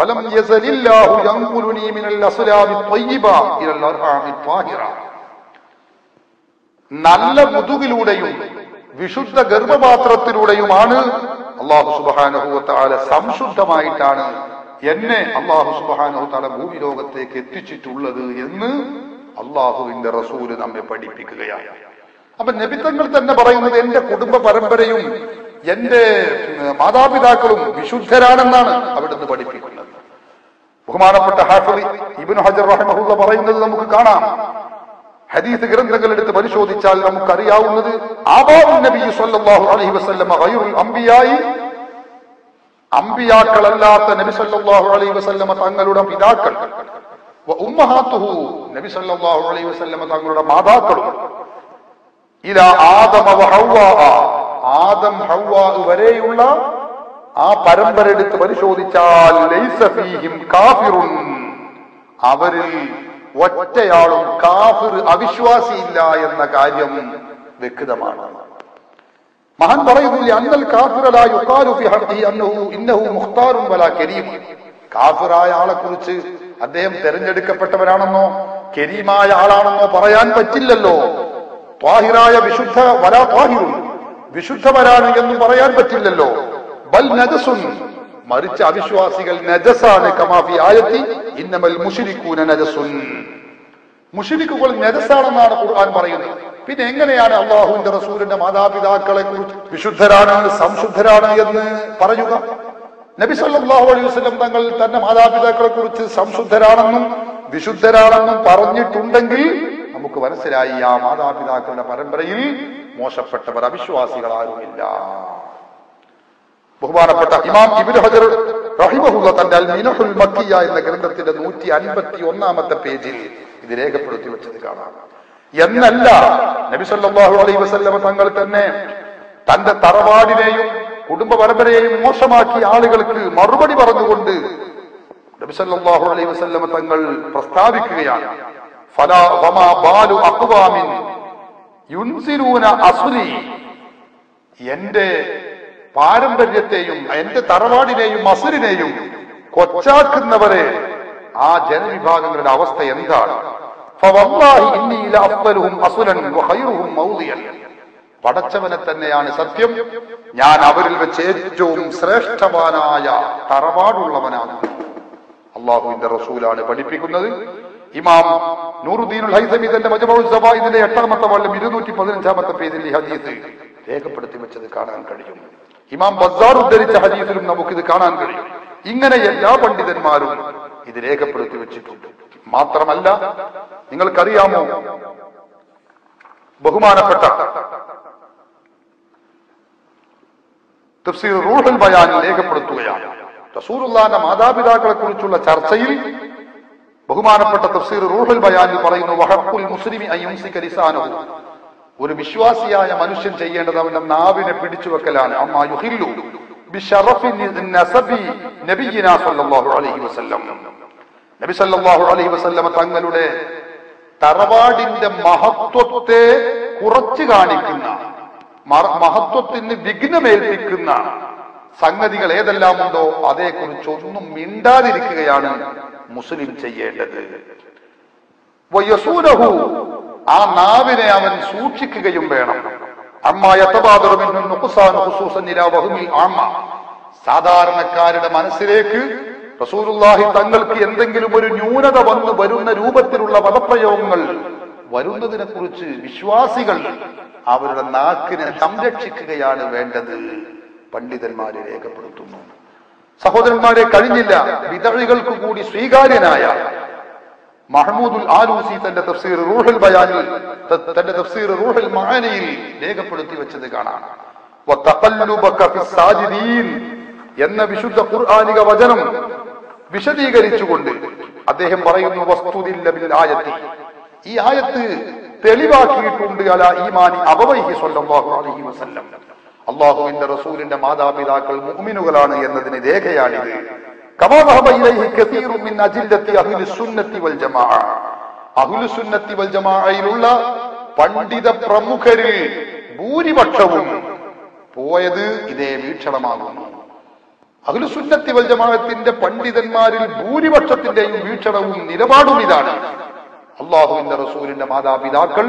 ഫലം യസലില്ലാഹു യൻഖുലുനി മിനൽ അസ്ലാബി ത്വയ്യിബ ഇലൽ അർഹാമി ത്വാഹിറ. നല്ല മുതുകിലൂടെയും വിശുദ്ധ ഗർഭപാത്രത്തിലൂടെയുമാണ് അല്ലാഹു സുബ്ഹാനഹു വ തആല സംശുദ്ധമായിട്ടാണ് എന്നെ അല്ലാഹു സുബ്ഹാനഹു വ തആല ഭൂമി ലോകത്തേക്ക് എത്തിച്ചിട്ടുള്ളത് എന്ന് അല്ലാഹുവിന്റെ റസൂല് നമ്മെ പഠിപ്പിക്കുകയാണ്. അപ്പൊ നബിതങ്ങൾ തന്നെ പറയുന്നത് എന്റെ കുടുംബ പരമ്പരയും എന്റെ മാതാപിതാക്കളും വിശുദ്ധരാണെന്നാണ് അവിടുന്ന് പഠിപ്പിക്കുന്നത്. ബഹുമാനപ്പെട്ട ഹാഫിദ് ഇബ്നു ഹജർ റഹിമഹുല്ലാഹ് പറയുന്നത് നമുക്ക് കാണാം. ഹദീസ് ഗ്രന്ഥങ്ങൾ എടുത്ത് പരിശോധിച്ചാൽ നമുക്കറിയാവുന്നത് ആബാഉൻ നബി സ്വല്ലല്ലാഹു അലൈഹി വസല്ലം ഗൈറുൽ അംബിയായി, അംബിയാക്കളല്ലാത്ത നബി സ്വല്ലല്ലാഹു അലൈഹി വസല്ലം തങ്ങളുടെ പിതാക്കൾ, വ ഉമ്മഹാത്തുഹു നബി സ്വല്ലല്ലാഹു അലൈഹി വസല്ലം തങ്ങളുടെ മാതാക്കളും, ഇലാ ആദമ വ ഹവ്വാ, ആദം ഹവ്വാ വരെയുള്ള ആ പരമ്പര എടുത്ത് പരിശോധിച്ചാൽ ലൈസ ഫീഹിം കാഫിറുൻ, അവരിൽ ഒറ്റയാളും കാഫിർ അവിശ്വാസിയില്ല എന്ന കാര്യം വ്യക്തമാണ്. മഹാൻ പറയുന്നില്ല അന്നൽ കാഫിറ ലാ യുഖാലു ഫി ഹഖ്ഖിഹി ഇന്നഹു മുഖ്താറുൻ വലാ കരീം. കാഫിറായ ആളെ കുറിച്ച് അദ്ദേഹം തെരഞ്ഞെടുക്കപ്പെട്ടവരാണെന്നോ കരീമായ ആളാണെന്നോ പറയാൻ പറ്റില്ലല്ലോ. ത്വാഹിറായ വിശുദ്ധ വലാ ത്വാഹിറുൻ, വിശുദ്ധവരാണ് എന്ന് പറയാൻ പറ്റില്ലല്ലോ. ബൽ നജസുൻ, മറിച്ച് അവിശ്വാസികൾ നജസാണ്. കമാഫി ആയത്തി ഇന്നമൽ മുശ്രികൂന നജസുൻ, മുശ്രിക്കുകൾ നജസാണെന്നാണ് ഖുർആൻ പറയുന്നത്. പിന്നെ എങ്ങനെയാണ് അല്ലാഹുവിന്റെ റസൂലിന്റെ മാതാപിതാക്കളെ കുറിച്ച് വിശുദ്ധരാണ് സംശുദ്ധരാണ് എന്ന് പറയുക? നബി സല്ലല്ലാഹു അലൈഹി വസല്ലം തങ്ങൾ തന്റെ മാതാപിതാക്കളെ കുറിച്ച് സംശുദ്ധരാണെന്നും വിശുദ്ധരാണെന്നും പറഞ്ഞിട്ടുണ്ടെങ്കിൽ നമുക്ക് മനസ്സിലായി ആ മാതാപിതാക്കളുടെ പരമ്പരയിൽ മോശപ്പെട്ടവർ അവിശ്വാസികളാരുമില്ല. ബഹുമാനപ്പെട്ട ഇമാം ഇബ്നു ഹജർ റഹിമഹുല്ലാഹ് തന്റെ അൽ മിനഹുൽ മക്കിയ എന്ന ഗ്രന്ഥത്തിന്റെ 151-ാമത്തെ പേജിൽ ഇത് രേഖപ്പെടുത്തി വെച്ചത് കാണാം. എന്നല്ല നബി സല്ലല്ലാഹു അലൈഹി വസല്ലം തങ്ങൾ തന്നെ തന്റെ തറവാടിനെയും കുടുംബ പരമ്പരയെയും മോശമാക്കിയ ആളുകൾക്ക് മറുപടി പറഞ്ഞുകൊണ്ട് നബി സല്ലല്ലാഹു അലൈഹി വസല്ലം തങ്ങൾ പ്രസ്താവിക്കുകയാണ്. ഫലാ വമാ ബാലു അഖ്വാമിൻ യുൻസിറൂന അസ്രി, എന്റെ പാരമ്പര്യത്തെയും എന്റെ തറവാടിനെയും അസുരിനെയും കൊച്ചാക്കുന്നവരെ ആ ജനവിഭാഗങ്ങളുടെ അവസ്ഥ എന്താണ്? ഫവല്ലാഹി ഇന്നി ലഅഫ്ദലുഹും അസ്ലൻ വഖൈറുഹും മൗദിയൻ, പടച്ചവനെ തന്നെയാണ് സത്യം, ഞാൻ അവരിൽ വെച്ച് ഏറ്റവും ശ്രേഷ്ഠവാനായ തറവാടുള്ളവനാണ്. അല്ലാഹുവിന്റെ റസൂലാണ് പഠിപ്പിക്കുന്നത്. ഇമാം നൂറുദ്ദീനുൽ ഹൈസമി തന്റെ മജ്മുഉൽ സവായിദിന്റെ 8-ാമത്തെ വാള്യം 215-ാമത്തെ പേജിൽ ഈ ഹദീസ് രേഖപ്പെടുത്തി വെച്ചത് കാണാൻ കഴിയും. ഇമാം ബസ്സാർ ഉദ്ധരിച്ച ഹദീസിലും നമുക്കിത് കാണാൻ കഴിയും. ഇങ്ങനെ എല്ലാ പണ്ഡിതന്മാരും ഇത് രേഖപ്പെടുത്തി വെച്ചിട്ടുണ്ട്. മാത്രമല്ല, നിങ്ങൾക്കറിയാമോ, ബഹുമാനപ്പെട്ട തഫ്സീർ റൂഹുൽ ബയാനിൽ രേഖപ്പെടുത്തുകയാണ്. റസൂലുള്ളാഹിന്റെ മാതാപിതാക്കളെ കുറിച്ചുള്ള ചർച്ചയിൽ ബഹുമാനപ്പെട്ട തഫ്സീർ റൂഹുൽ ബയാനിൽ പറയുന്നു, വഹഖുൽ മുസ്ലിമി അൻ യുംസിക ലിസാനഹു, ഒരു വിശ്വാസിയായ മനുഷ്യൻ ചെയ്യേണ്ടത് അവന്റെ നാവിനെ പിടിച്ചു വെക്കലാണ്. അമ്മാ യുഹില്ലു ബിശറഫി നസബി നബിയിനാ സല്ലല്ലാഹു അലൈഹി വസല്ലം, നബി സല്ലല്ലാഹു അലൈഹി വസല്ലം തങ്ങളുടെ തറവാടിന്റെ മഹത്വത്തെ കുറച്ചു കാണിക്കുന്ന, മഹത്വത്തിന് വിഘ്നമേൽപ്പിക്കുന്ന സംഗതികൾ ഏതെല്ലാമുണ്ടോ അതേക്കുറിച്ചൊന്നും മിണ്ടാതിരിക്കുകയാണ് മുസ്ലിം ചെയ്യേണ്ടത്. വയസൂനഹു, ആ നാവിനെ അവൻ സൂക്ഷിക്കുകയും വേണം. സാധാരണക്കാരുടെ മനസ്സിലേക്ക് റസൂലുള്ളാഹി തങ്ങൾക്ക് എന്തെങ്കിലും ഒരു ന്യൂനത വന്നു വരുന്ന രൂപത്തിലുള്ള പദപ്രയോഗങ്ങൾ വരുന്നതിനെ കുറിച്ച് വിശ്വാസികൾ അവരുടെ നാക്കിനെ സംരക്ഷിക്കുകയാണ് വേണ്ടത്. പണ്ഡിതന്മാരെ രേഖപ്പെടുത്തുന്നു. സഹോദരന്മാരെ, കഴിഞ്ഞില്ല, ബിദഅ്കൾക്ക് കൂടി സ്വീകാര്യനായ മഹ്മൂദുൽ ആലൂസി തന്റെ തഫ്സീർ റൂഹുൽ ബയാനിൽ, തന്റെ തഫ്സീർ റൂഹുൽ മആനിയിൽ രേഖപ്പെടുത്തി വെച്ചത് കാണാം. വതഖല്ലുബക ഫിസ്സാജിദീൻ എന്ന വിശുദ്ധ ഖുർആനിക വചനം വിശദീകരിച്ചുകൊണ്ട് അദ്ദേഹം പറയുന്നു, വസ്തുദില്ല ബിൽ ആയത്തി, ഈ ആയത്ത് തെളിവാക്കിയിട്ടുണ്ട് അലാ ഈമാനി അബവൈഹി സ്വല്ലല്ലാഹു അലൈഹി വസല്ലം, അല്ലാഹുവിന്റെ റസൂലിന്റെ മാതാപിതാക്കൾ മുഅ്മിനുകളാണ് എന്നതിന് രേഖയാണിത്. കമാ ദഹബ ഇലൈഹി കസീറു മിൻ അജില്ലത്തി അഹ്ലുസ് സുന്നത്തി വൽ ജമാഅ, അഹ്ലുസ് സുന്നത്തി വൽ ജമാഅയിലുള്ള പണ്ഡിത പ്രമുഖരിൽ ഭൂരിപക്ഷവും പോയത് ഇതേ വീക്ഷണമാകുന്നു. അഹ്ലുസുന്നത്തി വൽ ജമാഅത്തിന്റെ പണ്ഡിതന്മാരിൽ ഭൂരിപക്ഷത്തിന്റെയും വീക്ഷണവും നിലപാടും ഇതാണ്. അള്ളാഹുവിന്റെ റസൂലിന്റെ മാതാപിതാക്കൾ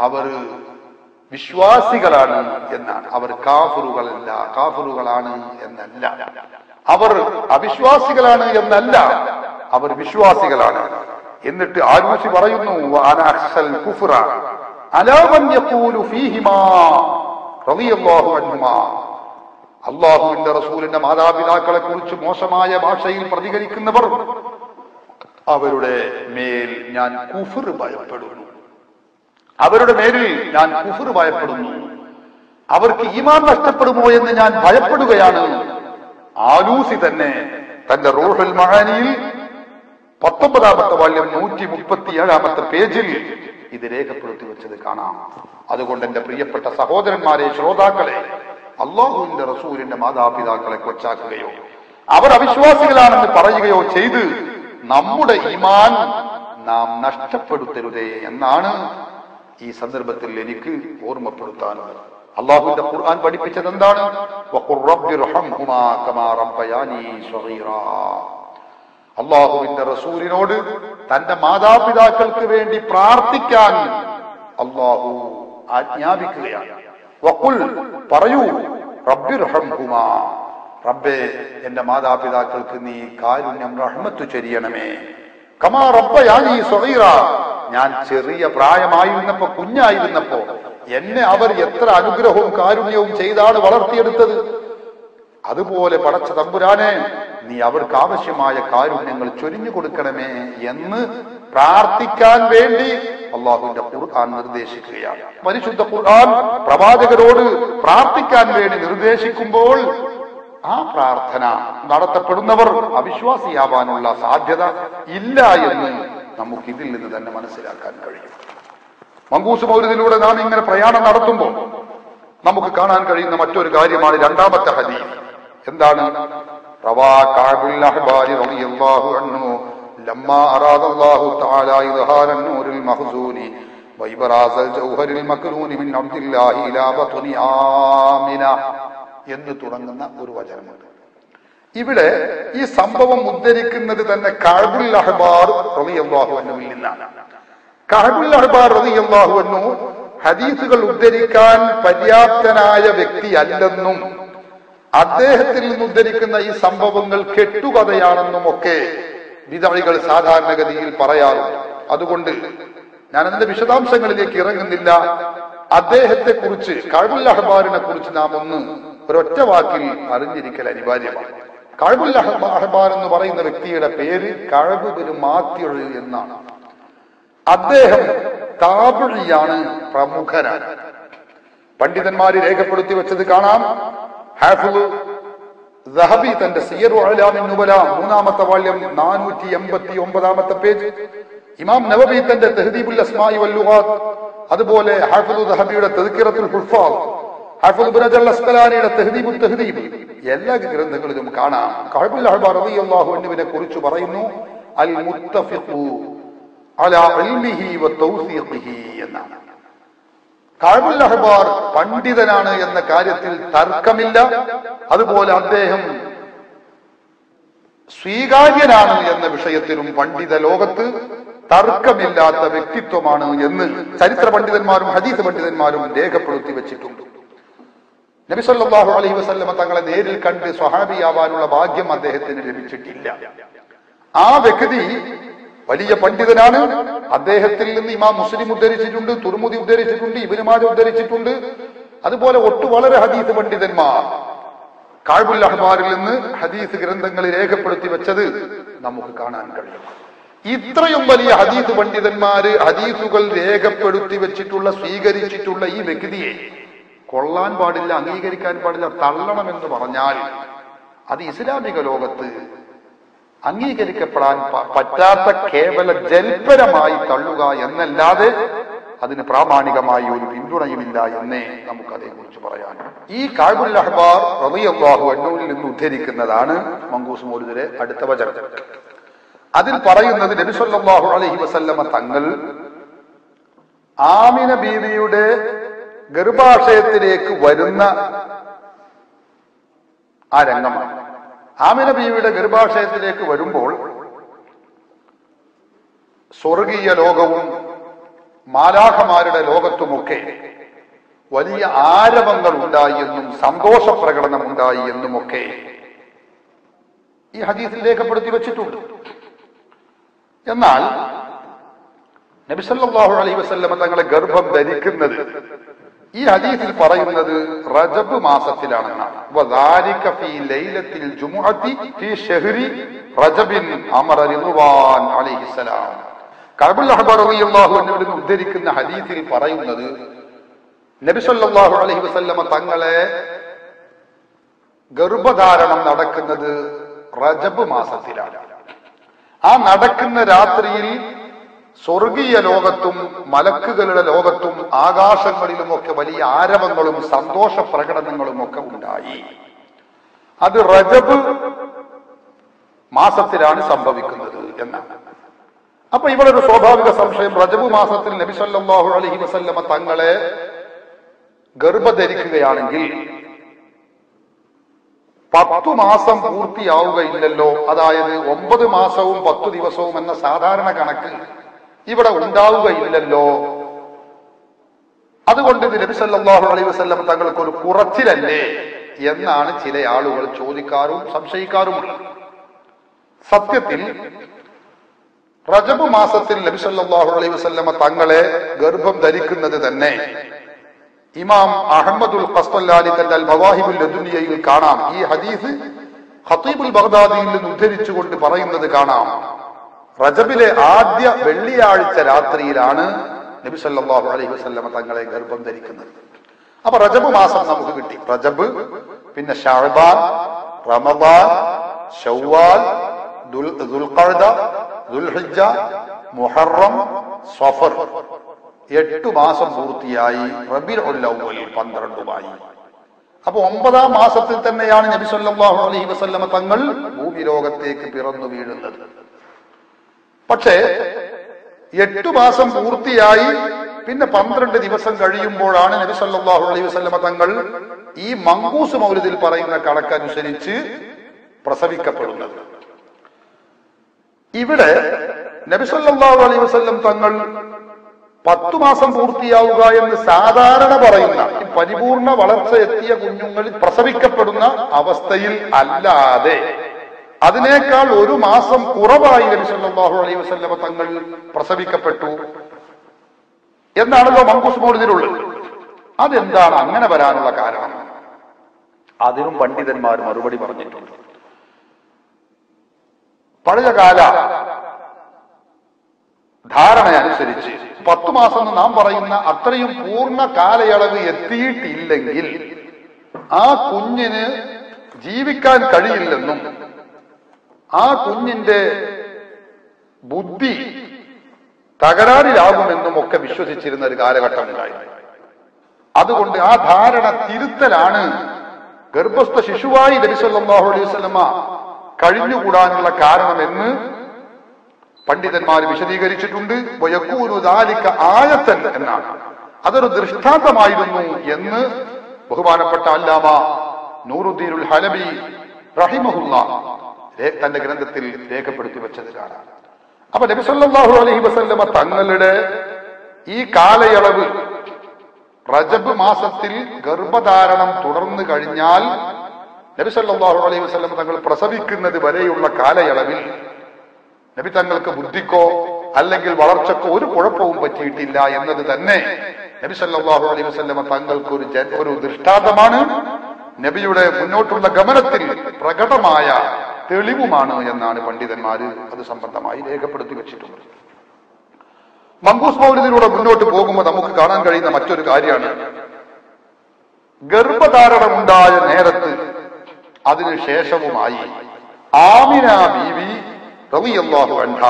അവർ വിശ്വാസികളാണ് എന്നാണ്. അവർ കാഫിറുകളാണ് എന്നല്ല. അവർ അവിശ്വാസികളാണ് എന്നല്ല, അവർ വിശ്വാസികളാണ്. എന്നിട്ട് ആലൂസി പറയുന്നു, അള്ളാഹുവിന്റെ റസൂലിന്റെ മാതാപിതാക്കളെ കുറിച്ച് മോശമായ ഭാഷയിൽ പ്രതികരിക്കുന്നവർ, അവരുടെ മേൽ ഞാൻ കുഫ്ർ ഭയപ്പെടുന്നു, അവരുടെ മേലിൽ ഞാൻ കുഫ്ർ ഭയപ്പെടുന്നു, അവർക്ക് ഈമാൻ നഷ്ടപ്പെടുമോ എന്ന് ഞാൻ ഭയപ്പെടുകയാണ്. ആലൂസി തന്നെ തന്റെ റൂഹുൽ മആനിയിൽ 19-ാമത്തെ വാല്യം 137-ാമത്തെ പേജിൽ ഇത് രേഖപ്പെടുത്തി വെച്ചത് കാണാം. അതുകൊണ്ട് എന്റെ പ്രിയപ്പെട്ട സഹോദരന്മാരെ, ശ്രോതാക്കളെ, അള്ളാഹുവിന്റെ റസൂലിന്റെ മാതാപിതാക്കളെ കൊച്ചാക്കുകയോ അവർ അവിശ്വാസികളാണെന്ന് പറയുകയോ ചെയ്ത് നമ്മുടെ ഈമാൻ നാം നഷ്ടപ്പെടുത്തരുതേ എന്നാണ് ഈ സന്ദർഭത്തിൽ എനിക്ക് ഓർമ്മപ്പെടുത്താനുള്ളത്. അള്ളാഹുവിന്റെ ഖുർആൻ പഠിപ്പിച്ചത് എന്താണ്? അള്ളാഹുവിന്റെ റസൂലിനോട് തന്റെ മാതാപിതാക്കൾക്ക് വേണ്ടി പ്രാർത്ഥിക്കാൻ അള്ളാഹു ആജ്ഞാപിക്കുകയാണ്. വഖുൽ, പറയൂ, റബ്ബിർഹംഹുമാ, റബ്ബേ എന്റെ മാതാപിതാക്കൾക്ക് നീ കാരുണ്യം റഹ്മത്ത് ചൊരിയണമേ. കമാ റബ്ബയാനി സഗീറ, ഞാൻ ചെറിയ പ്രായമായിരുന്നപ്പോ, കുഞ്ഞായിരുന്നപ്പോ എന്നെ അവർ എത്ര അനുഗ്രഹവും കാരുണ്യവും ചെയ്താണ് വളർത്തിയെടുത്തത്, അതുപോലെ പടച്ച തമ്പുരാനെ നീ അവർക്ക് ആവശ്യമായ കാരുണ്യങ്ങൾ ചൊരിഞ്ഞു കൊടുക്കണമേ എന്ന് പ്രാർത്ഥിക്കാൻ വേണ്ടി അള്ളാഹുവിന്റെ ഖുർആൻ നിർദ്ദേശിക്കുകയാണ്. പരിശുദ്ധ ഖുർആൻ പ്രവാചകരോട് പ്രാർത്ഥിക്കാൻ വേണ്ടി നിർദ്ദേശിക്കുമ്പോൾ ആ പ്രാർത്ഥന നടത്തപ്പെടുന്നവർ അവിശ്വാസിയാവാനുള്ള സാധ്യത ഇല്ല എന്ന് നമുക്ക് ഇതിൽ നിന്ന് തന്നെ മനസ്സിലാക്കാൻ കഴിയും. മങ്കൂസ് മൗലിദിലൂടെ നാം ഇങ്ങനെ പ്രയാണം നടത്തുമ്പോൾ നമുക്ക് കാണാൻ കഴിയുന്ന മറ്റൊരു കാര്യമാണ് രണ്ടാമത്തെ ഹദീസ്. എന്താണ്? റവാ കഅബുൽ അഹ്ബാരി റളിയല്ലാഹു അൻഹു ലമ്മാ അറാദല്ലാഹു തആല ഇദ്ഹാറൻ നൂറിൽ മഖ്സൂനി വഇബ്റാസൽ ജൗഹറിൽ മക്നൂനി മിൻ അബ്ദില്ലാഹി ഇലാ ബത്നി ആമിന എന്ന് തുടങ്ങുന്ന ഒരു വചനമുണ്ട്. ഇവിടെ ഈ സംഭവം ഉദ്ധരിക്കുന്നത് തന്നെ കഅബുൽ അഹ്ബാർ റളിയല്ലാഹു അൻഹുവിൽ നിന്നാണ്. കഅബുൽ അഹ്ബാർ റളിയല്ലാഹു അൻഹു ഹദീസുകൾ ഉദ്ധരിക്കാൻ പര്യാപ്തനായ വ്യക്തിയല്ലെന്നും അദ്ദേഹത്തിൽ നിന്ന് ഉദ്ധരിക്കുന്ന ഈ സംഭവങ്ങൾ കെട്ടുകഥയാണെന്നും ഒക്കെ ബിദ്അകൾ സാധാരണഗതിയിൽ പറയാറുണ്ട്. അതുകൊണ്ട് ഞാൻ അതിന്റെ വിശദാംശങ്ങളിലേക്ക് ഇറങ്ങുന്നില്ല. അദ്ദേഹത്തെ കുറിച്ച്, കഅബുൽ അഹ്ബാറിനെ കുറിച്ച് നാം ഒരൊറ്റ വാക്കിൽ അറിഞ്ഞിരിക്കൽ അനിവാര്യമാണ്. കഅബുൽ അഹ്ബാർ എന്ന് പറയുന്ന വ്യക്തിയുടെ പേര് കഅബ് ബിൻ മാത്തിഉ എന്നാണ്. അദ്ദേഹം താബിഈയാണ്, പ്രമുഖനാണ്. പണ്ഡിതന്മാര് രേഖപ്പെടുത്തി വെച്ചത് കാണാം. ഹാഫിള് ദഹബി തന്റെ സിയറു അഅ്ലാമിൻ നുബല 3-ാമത്തെ വാല്യം 489-ാമത്തെ പേജ്, ഇമാം നവവി തന്റെ തഹ്ദീബുൽ അസ്മാഇ വൽ ലുഗാത്ത്, അതുപോലെ ഹാഫിള് ദഹബിയുടെ തദ്കിറത്തുൽ ഹുഫാദ്, ഹാഫിള് ഇബ്നു ഹജർ അസ്ഖലാനിയുടെ തഹ്ദീബുൽ തഹ്ദീബ്, എല്ലാ ഗ്രന്ഥങ്ങളിലും കാണാം കഅബുൽ അഹ്ബാർ റളിയല്ലാഹു അൻഹുവിനെ കുറിച്ച് പറയുന്നു അൽ മുത്തഫിഖു അലാ ഇൽമിഹി വ തൗസീഖിഹി എന്നാണ്. കഅബുൽ അഹ്ബാർ പണ്ഡിതനാണ് എന്ന കാര്യത്തിൽ തർക്കമില്ല. അതുപോലെ അദ്ദേഹം സ്വീകാര്യനാണ് എന്ന വിഷയത്തിലും പണ്ഡിത ലോകത്ത് തർക്കമില്ലാത്ത വ്യക്തിത്വമാണ് എന്ന് ചരിത്ര പണ്ഡിതന്മാരും ഹദീസ് പണ്ഡിതന്മാരും രേഖപ്പെടുത്തി വെച്ചിട്ടുണ്ട്. നബി സല്ലല്ലാഹു അലൈഹി വസല്ലമ തങ്ങളെ നേരിൽ കണ്ട് സ്വഹാബിയാവാനുള്ള ഭാഗ്യം അദ്ദേഹത്തിന് ലഭിച്ചിട്ടില്ല. ആ വ്യക്തി വലിയ പണ്ഡിതനാണ്. അദ്ദേഹത്തിൽ നിന്ന് ഇമാം മുസ്ലിം ഉദ്ധരിച്ചിട്ടുണ്ട്, തുർമുദി ഉദ്ധരിച്ചിട്ടുണ്ട്, ഇബ്നു മാജ ഉദ്ധരിച്ചിട്ടുണ്ട്. അതുപോലെ വളരെ ഹദീസ് പണ്ഡിതന്മാർ കഅബുൽ അഹ്ബാറിൽ നിന്ന് ഹദീസ് ഗ്രന്ഥങ്ങളിൽ രേഖപ്പെടുത്തി വെച്ചത് നമുക്ക് കാണാൻ കഴിയും. ഇത്രയും വലിയ ഹദീസ് പണ്ഡിതന്മാര് ഹദീസുകൾ രേഖപ്പെടുത്തി വെച്ചിട്ടുള്ള, സ്വീകരിച്ചിട്ടുള്ള ഈ വ്യക്തിയെ കൊള്ളാൻ പാടില്ല, അംഗീകരിക്കാൻ പാടില്ല, തള്ളണമെന്ന് പറഞ്ഞാൽ അത് ഇസ്ലാമിക ലോകത്ത് അംഗീകരിക്കപ്പെടാൻ പറ്റാത്ത കേവല ജൽപരമായി തള്ളുക എന്നല്ലാതെ അതിന് പ്രാമാണികമായി ഒരു പിന്തുണയുമില്ല എന്നേ നമുക്ക് അതേക്കുറിച്ച് പറയാൻ. ഈ കഅബുൽ അഹ്ബാർ റളിയല്ലാഹു അൻഹുവിൽ നിന്ന് ഉദ്ധരിക്കുന്നതാണ് മങ്കൂസ് മൗലിദിലെ അടുത്ത വചനം. അതിൽ പറയുന്നത് നബി സല്ലല്ലാഹു അലൈഹി വസല്ലമ തങ്ങൾ ആമിന ബീവിയുടെ ഗർഭാശയത്തിലേക്ക് വരുന്ന ആ രംഗമാണ്. ആമിന ബീവിയുടെ ഗർഭാശയത്തിലേക്ക് വരുമ്പോൾ സ്വർഗീയ ലോകവും മാലാഖമാരുടെ ലോകത്തുമൊക്കെ വലിയ ആരവങ്ങൾ ഉണ്ടായി എന്നും സന്തോഷ പ്രകടനം ഉണ്ടായി എന്നുമൊക്കെ ഈ ഹദീസിൽ രേഖപ്പെടുത്തി വെച്ചിട്ടുണ്ട്. എന്നാൽ നബി സല്ലല്ലാഹു അലൈഹി വസല്ലമ തങ്ങളെ ഗർഭം ധരിക്കുന്നത് ഈ ഹദീസിൽ പറയുന്നത് റജബ് മാസത്തിലാണെന്നാണ്. വദാലിക ഫീ ലൈലത്തിൽ ജുമുഅത്തി ഫീ ശഹ്രി റജബിൻ അമറ റിദ്വാൻ അലൈഹിസ്സലാം. കഅബുൽ അഹ്ബർ റളിയല്ലാഹു അൻഹു ഉദ്ധരിക്കുന്ന ഹദീസിൽ പറയുന്നത് നബി സല്ലല്ലാഹു അലൈഹി വസല്ലമ തങ്ങളെ ഗർഭധാരണം നടക്കുന്നത് റജബ് മാസത്തിലാണ്. ആ നടക്കുന്ന രാത്രിയിൽ സ്വർഗീയ ലോകത്തും മലക്കുകളുടെ ലോകത്തും ആകാശങ്ങളിലുമൊക്കെ വലിയ ആരവങ്ങളും സന്തോഷ പ്രകടനങ്ങളും ഒക്കെ ഉണ്ടായി. അത് റജബ് മാസത്തിലാണ് സംഭവിക്കുന്നത് എന്നാണ്. അപ്പൊ ഇവിടെ ഒരു സ്വാഭാവിക സംശയം, റജബ് മാസത്തിൽ നബി സല്ലല്ലാഹു അലൈഹി വസല്ലമ തങ്ങളെ ഗർഭധരിക്കുകയാണെങ്കിൽ 10 മാസം പൂർത്തിയാവുകയില്ലല്ലോ. അതായത് 9 മാസവും 10 ദിവസവും എന്ന സാധാരണ കണക്ക് ഇവിടെ ഉണ്ടാവുകയില്ലല്ലോ. അതുകൊണ്ട് ഇത് നബി സല്ലല്ലാഹു അലൈഹി വസല്ലം തങ്ങൾക്ക് ഒരു കുറച്ചിലല്ലേ എന്നാണ് ചില ആളുകൾ ചോദിക്കാറും സംശയിക്കാറുമുള്ളത്. സത്യത്തിൽ റജബ് മാസത്തിൽ നബി സല്ലല്ലാഹു അലൈഹി വസല്ലം തങ്ങളെ ഗർഭം ധരിക്കുന്നത് തന്നെ ഇമാം അഹ്മദുൽ ഖസ്തലാനി തന്റെ അൽ മവാഹിബുൽ ലദുനിയയിൽ കാണാം. ഈ ഹദീസ് ഖതീബുൽ ബഗ്ദാദിയിൽ നിന്ന് ഉദ്ധരിച്ചുകൊണ്ട് പറയുന്നത് കാണാം. റജബിലെ ആദ്യ വെള്ളിയാഴ്ച രാത്രിയിലാണ് നബി സല്ലല്ലാഹു അലൈഹി വസല്ലം തങ്ങളെ ഗർഭം ധരിക്കുന്നത്. അപ്പൊ റജബ് മാസം നമുക്ക് കിട്ടി. റജബ്, പിന്നെ ശഅബാൻ, റമദാൻ, ശവ്വാൽ, ദുൽഖഅദ, ദുൽഹിജ്ജ, മുഹറം, സഫർ, 8 മാസം പൂർത്തിയായി. റബീഉൽ അവ്വൽ 12മായി. അപ്പൊ 9ാം മാസത്തിൽ തന്നെയാണ് നബി സല്ലല്ലാഹു അലൈഹി വസല്ലമ തങ്ങൾ ഭൂമി ലോകത്തേക്ക് പിറന്നു വീഴുന്നത്. പക്ഷേ 8 മാസം പൂർത്തിയായി പിന്നെ 12 ദിവസം കഴിയുമ്പോഴാണ് നബി സല്ലല്ലാഹു അലൈഹി വസല്ലമ തങ്ങൾ ഈ മങ്കൂസ് മൗലിദിൽ പറയുന്ന കണക്കനുസരിച്ച് പ്രസവിക്കപ്പെടുന്നത്. ഇവിടെ നബി സല്ലല്ലാഹു അലൈഹി വസല്ലം തങ്ങൾ 10 മാസം പൂർത്തിയാവുക എന്ന് സാധാരണ പറയുന്ന പരിപൂർണ വളർച്ച എത്തിയ കുഞ്ഞുങ്ങളിൽ പ്രസവിക്കപ്പെടുന്ന അവസ്ഥയിൽ അല്ലാതെ അതിനേക്കാൾ 1 മാസം കുറവായി നബി സല്ലല്ലാഹു അലൈഹി വസല്ലമ തങ്ങൾ പ്രസവിക്കപ്പെട്ടു എന്നാണല്ലോ മങ്കൂസ് മൗലിദിലുള്ളത്. അതെന്താണ് അങ്ങനെ വരാനുള്ള കാരണം? അതിനും പണ്ഡിതന്മാർ മറുപടി പറഞ്ഞിട്ടുണ്ട്. പഴയകാല ധാരണയനുസരിച്ച് 10 മാസം എന്ന് നാം പറയുന്ന അത്രയും പൂർണ്ണ കാലയളവ് എത്തിയിട്ടില്ലെങ്കിൽ ആ കുഞ്ഞിന് ജീവിക്കാൻ കഴിയില്ലെന്നും ആ കുഞ്ഞിന്റെ ബുദ്ധി തകരാറിലാകുമെന്നും ഒക്കെ വിശ്വസിച്ചിരുന്ന ഒരു കാലഘട്ടം ഉണ്ടായിരുന്നു. അതുകൊണ്ട് ആ ധാരണ തിരുത്തലാണ് ഗർഭസ്ഥ ശിശുവായി നബി സല്ലല്ലാഹു അലൈഹി വസല്ലമ കഴിഞ്ഞുകൂടാനുള്ള കാരണമെന്ന് പണ്ഡിതന്മാർ വിശദീകരിച്ചിട്ടുണ്ട്. വയകൂനു ദാലിക ആയത്തൻ എന്നാണ്. അതൊരു ദൃഷ്ടാന്തമായിരുന്നു എന്ന് ബഹുമാനപ്പെട്ട അല്ലാമ നൂറുദ്ദീനുൽ ഹലബി റഹിമഹുല്ലാഹ് തന്റെ ഗ്രന്ഥത്തിൽ രേഖപ്പെടുത്തി വെച്ചത് കാണാം. അപ്പൊ നബി സല്ലല്ലാഹു അലൈഹി വസല്ലമ തങ്ങളുടെ ഈ കാലയളവ് റജബ് മാസത്തിൽ ഗർഭധാരണം തുടർന്നു കഴിഞ്ഞാൽ നബി സല്ലല്ലാഹു അലൈഹി വസല്ലമ തങ്ങൾ പ്രസവിക്കുന്നത് വരെയുള്ള കാലയളവിൽ നബി തങ്ങൾക്ക് ബുദ്ധിക്കോ അല്ലെങ്കിൽ വളർച്ചക്കോ ഒരു കുഴപ്പവും പറ്റിയിട്ടില്ല എന്നത് തന്നെ നബി സല്ലല്ലാഹു അലൈഹി വസല്ലമ തങ്ങൾക്ക് ഒരു ദൃഷ്ടാന്തമാണ്, നബിയുടെ മുന്നോട്ടുള്ള ഗമനത്തിൽ പ്രകടമായ തെളിവുമാണ് എന്നാണ് പണ്ഡിതന്മാര് അത് സംബന്ധമായി രേഖപ്പെടുത്തി വെച്ചിട്ടുള്ളത്. മങ്കൂസ് മൗലിദിലൂടെ മുന്നോട്ട് പോകുമ്പോൾ നമുക്ക് കാണാൻ കഴിയുന്ന മറ്റൊരു കാര്യമാണ്, ഗർഭധാരണമുണ്ടായ നേരത്ത് അതിനുശേഷവുമായി ആമിന ബീവി റളിയല്ലാഹു അൻഹ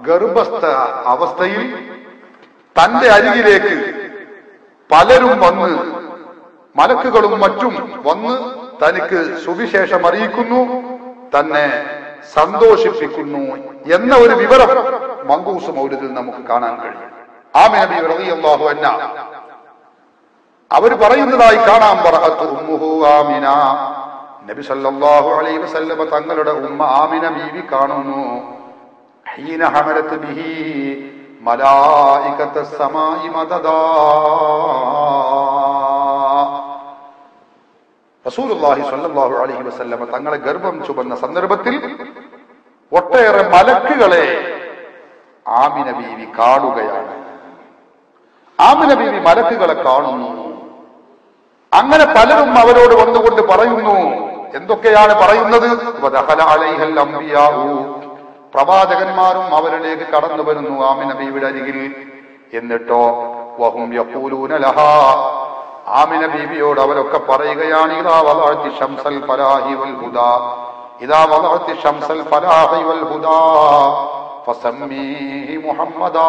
ഗർഭസ്ഥ അവസ്ഥയിൽ തന്റെ അരികിലേക്ക് പലരും വന്ന്, മലക്കുകളും മറ്റും വന്ന് തനിക്ക് സുവിശേഷം അറിയിക്കുന്നു, തന്നെ സന്തോഷിപ്പിക്കുന്നു എന്ന ഒരു വിവരം മങ്കൂസ് മൗലിദിൽ നമുക്ക് കാണാൻ കഴിയും. ആമിന ബീവി റളിയല്ലാഹു അൻഹ അവർ പറയുന്നതായി കാണാം, ബറഅത്തു ഉമ്മുഹു ആമിന നബി സല്ലല്ലാഹു അലൈഹി വസല്ലം തങ്ങളുടെ ഉമ്മ ആമിന ബീവി കാണുന്നു. ഹീന ഹമലത്ത് ബിഹി മലായികത്തുസ് സമാഇ മദദാ. റസൂലുള്ളാഹി സ്വല്ലല്ലാഹു അലൈഹി വസല്ലം തങ്ങളെ ഗർഭം ചുമന്ന സന്ദർഭത്തിൽ ഒട്ടേറെ മലക്കുകളെ ആമിന ബീവി കാണുകയാണ്. ആമിന ബീവി മലക്കുകളെ കാണുന്നു. അങ്ങനെ പലരും അവരോട് വന്നുകൊണ്ട് പറയുന്നു. എന്തൊക്കെയാണ് പറയുന്നത്? വദഖല അലൈഹൽ അംബിയാഉ, പ്രവാചകന്മാരും അവരിലേക്ക് കടന്നു വരുന്നു ആമിന ബീവിയുടെ അരികിൽ. എന്നിട്ടോ വഹും യഖൂലൂന ലഹാ, ആമിന ബീവിയോട് അവരൊക്കെ പറയുകയാണ്, ഇദാ വദഅതി ശംസൽ ഫലാഹി വൽ ഹുദാ, ഇദാ വദഅതി ശംസൽ ഫലാഹി വൽ ഹുദാ ഫസമ്മീഹി മുഹമ്മദാ.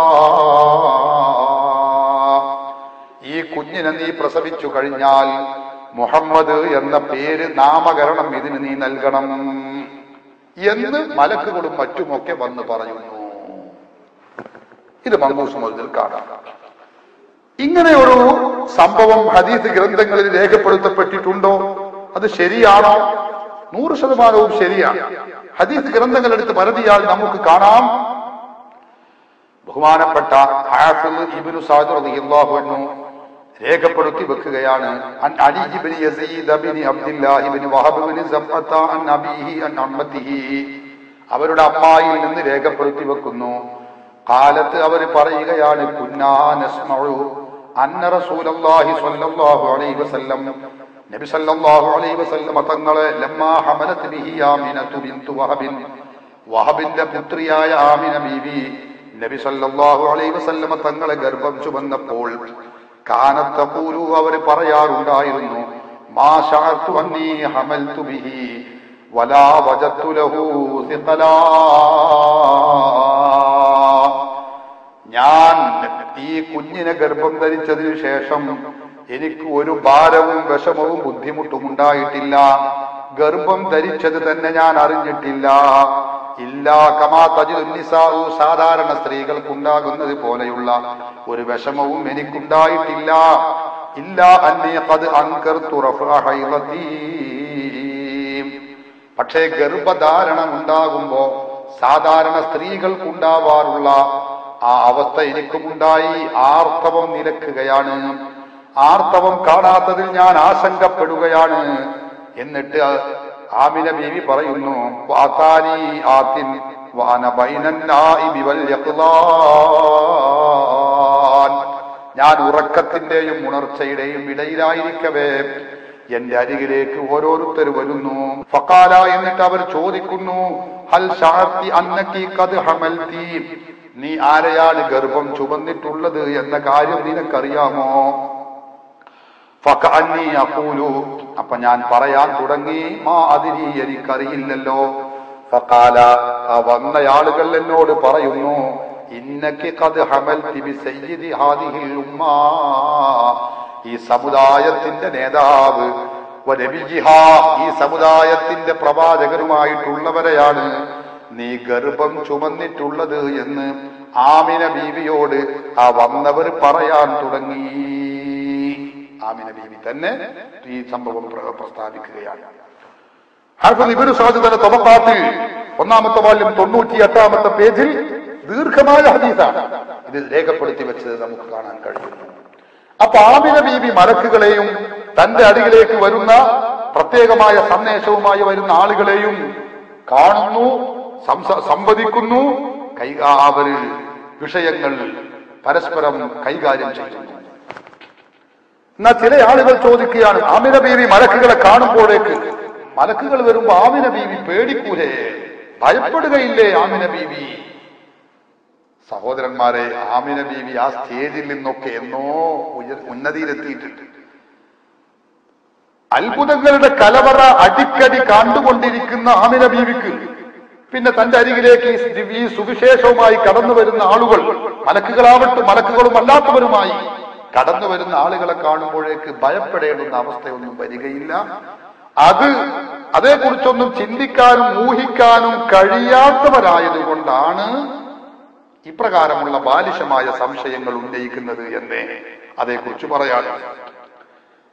ഈ കുഞ്ഞിനെ നീ പ്രസവിച്ചു കഴിഞ്ഞാൽ മുഹമ്മദ് എന്ന പേര് നാമകരണം ഇതിന് നീ നൽകണം എന്ന് മലക്കുകളും മറ്റുമൊക്കെ വന്ന് പറയുന്നു. ഇത് മങ്കൂസ് മുതൽ കാണാം. ഇങ്ങനെ ഒരു സംഭവം ഹദീസ് ഗ്രന്ഥങ്ങളിൽ രേഖപ്പെടുത്തപ്പെട്ടിട്ടുണ്ടോ? അത് ശരിയാണോ? 100% ശരിയാണ്. ഹദീസ് ഗ്രന്ഥങ്ങൾ എടുത്ത് പരതിയാൽ നമുക്ക് കാണാം. ബഹുമാനപ്പെട്ട ഹാഫിള് ഇബ്നു സഅദ് റളിയല്ലാഹു അൻഹു രേഖപ്പെടുത്തി വെക്കുകയാണ്. അൻ അലി ഇബ്നു യസീദ് ഇബ്നു അബ്ദുല്ലാഹി ഇബ്നു വഹബ് ഇബ്നു സഫത അൻ അബീഹി അൻ അമ്മതിഹി, അവരുടെ അമ്മായിയിൽ നിന്ന് രേഖപ്പെടുത്തി വെക്കുന്നു. ഖാലത്ത്, അവർ പറയുകയാണ്, കുന്നാ നസ്മഉ അന്ന റസൂലുള്ളാഹി സ്വല്ലല്ലാഹു അലൈഹി വസല്ലം, നബി സല്ലല്ലാഹു അലൈഹി വസല്ലം തങ്ങളെ ലമ്മാ ഹമലത് ബിഹി ആമിനതു ബിൻതു വഹബിൻ, വഹബിന്റെ പുത്രിയായ ആമിന ബീവി നബി സല്ലല്ലാഹു അലൈഹി വസല്ലം തങ്ങളെ ഗർഭം ചുമന്നപ്പോൾ കാനത്ത് തഖൂലു, അവർ പറയാറുണ്ടായിരുന്നു, മാ ശഅർതു അന്നി ഹമൽതു ബിഹി വലാ വജദ്തു ലഹു സിഖലാ, ഞാൻ ഈ കുഞ്ഞിനെ ഗർഭം ധരിച്ചതിനു ശേഷം എനിക്ക് ഒരു ഭാരവും വിഷമവും ബുദ്ധിമുട്ടും ഉണ്ടായിട്ടില്ല. ഗർഭം ധരിച്ചത് തന്നെ ഞാൻ അറിഞ്ഞിട്ടില്ല. ഇല്ലാ കമാ തജിദു നിസാഉ, സാധാരണ സ്ത്രീകൾക്കുണ്ടാകുന്നത് പോലെയുള്ള ഒരു വിഷമവും എനിക്കുണ്ടായിട്ടില്ല. ഇല്ലാ അന്നി ഖദ് അൻകർതു റഫഅ ഹൈളതി, പക്ഷേ ഗർഭധാരണം ഉണ്ടാകുമ്പോ സാധാരണ സ്ത്രീകൾക്കുണ്ടാവാറുള്ള ആ അവസ്ഥ എനിക്കുമുണ്ടായി. ആർത്തവം നിലക്കുകയാണ്. ആർത്തവം കാണാത്തതിൽ ഞാൻ ആശങ്കപ്പെടുകയാണ്. എന്നിട്ട് ആമിന ബീവി പറയുന്നു, വാതാനി ആതിൻ വഅന ബൈനൻ നാഇബി വൽ യഖ്ലാൻ, ഞാൻ ഉറക്കത്തിന്റെയും ഉണർച്ചയുടെയും ഇടയിലായിരിക്കവേ എന്റെ അരികിലേക്ക് ഓരോരുത്തർ വരുന്നു. ഫഖാല, എന്നിട്ട് അവർ ചോദിക്കുന്നു, ഹൽ ശഅതി അന്നകി ഖദ് ഹമൽതി, നീ ആരെയാണ് ഗർഭം ചുമന്നിട്ടുള്ളത് എന്ന കാര്യം നിനക്കറിയാമോ? ഫകഅന്നി അഖൂലു, അപ്പൊ ഞാൻ പറയാൻ തുടങ്ങി, മാ അദ്രി, എനിക്കറിയില്ലല്ലോ. ഫഖാല, വന്നയാളുകൾ എന്നോട് പറയുന്നു, ഇന്നകി ഖദ് ഹമൽതി ബി സയ്യിദി ഹാദിഹിൽ ഉമ്മാ, ഈ സമുദായത്തിന്റെ നേതാവ്, വനബിയിഹാ, ഈ സമുദായത്തിന്റെ പ്രവാചകരുമായിട്ടുള്ളവരെയാണ് നീ ഗർഭം ചുമന്നിട്ടുള്ളത് എന്ന് ആമിന ബീവിയോട് ആ വന്നവർ പറയാൻ തുടങ്ങി. ആമിന ബീവി തന്നെ ഈ സംഭവം പ്രസ്താവിക്കുകയാണ്. ഹാഫിള് ഇബ്നു സഅദ് തന്റെ തബഖാത്തിൽ 1-ാമത്തെ വാല്യം 98-ാമത്തെ പേജിൽ ദീർഘമായ ഹദീസാണ് ഇത് രേഖപ്പെടുത്തി വെച്ചത് നമുക്ക് കാണാൻ കഴിയുന്നു. അപ്പൊ ആമിന ബീവി മലക്കുകളെയും തന്റെ അരികിലേക്ക് വരുന്ന പ്രത്യേകമായ സന്ദേശവുമായി വരുന്ന ആളുകളെയും കാണുന്നു, സംവദിക്കുന്നു, അവര് വിഷയങ്ങൾ പരസ്പരം കൈകാര്യം ചെയ്യുന്നു. എന്നാൽ ചില ആളുകൾ ചോദിക്കുകയാണ്, ആമിന ബീവി മലക്കുകളെ കാണുമ്പോഴേക്ക്, മലക്കുകൾ വരുമ്പോ ആമിന ബീവി പേടിക്കൂലേ, ഭയപ്പെടുകയില്ലേ ആമിന ബീവി? സഹോദരന്മാരെ, ആമിന ബീവി ആ സ്റ്റേജിൽ നിന്നൊക്കെ എന്നോ ഉന്നതിയിലെത്തിയിട്ടുണ്ട്. അത്ഭുതങ്ങളുടെ കലവറ അടിക്കടി കണ്ടുകൊണ്ടിരിക്കുന്ന ആമിന ബീവിക്ക് പിന്നെ തന്റെ അരികിലേക്ക് ഈ സുവിശേഷവുമായി കടന്നു വരുന്ന ആളുകൾ, മലക്കുകളാവട്ടെ മലക്കുകളും അല്ലാത്തവരുമായി കടന്നു വരുന്ന ആളുകളെ കാണുമ്പോഴേക്ക് ഭയപ്പെടേണ്ടുന്ന അവസ്ഥയൊന്നും വരികയില്ല. അതേക്കുറിച്ചൊന്നും ചിന്തിക്കാനും ഊഹിക്കാനും കഴിയാത്തവരായതുകൊണ്ടാണ് ഇപ്രകാരമുള്ള ബാലിശമായ സംശയങ്ങൾ ഉന്നയിക്കുന്നത് എന്നേ അതേക്കുറിച്ച് പറയാനുള്ളത്.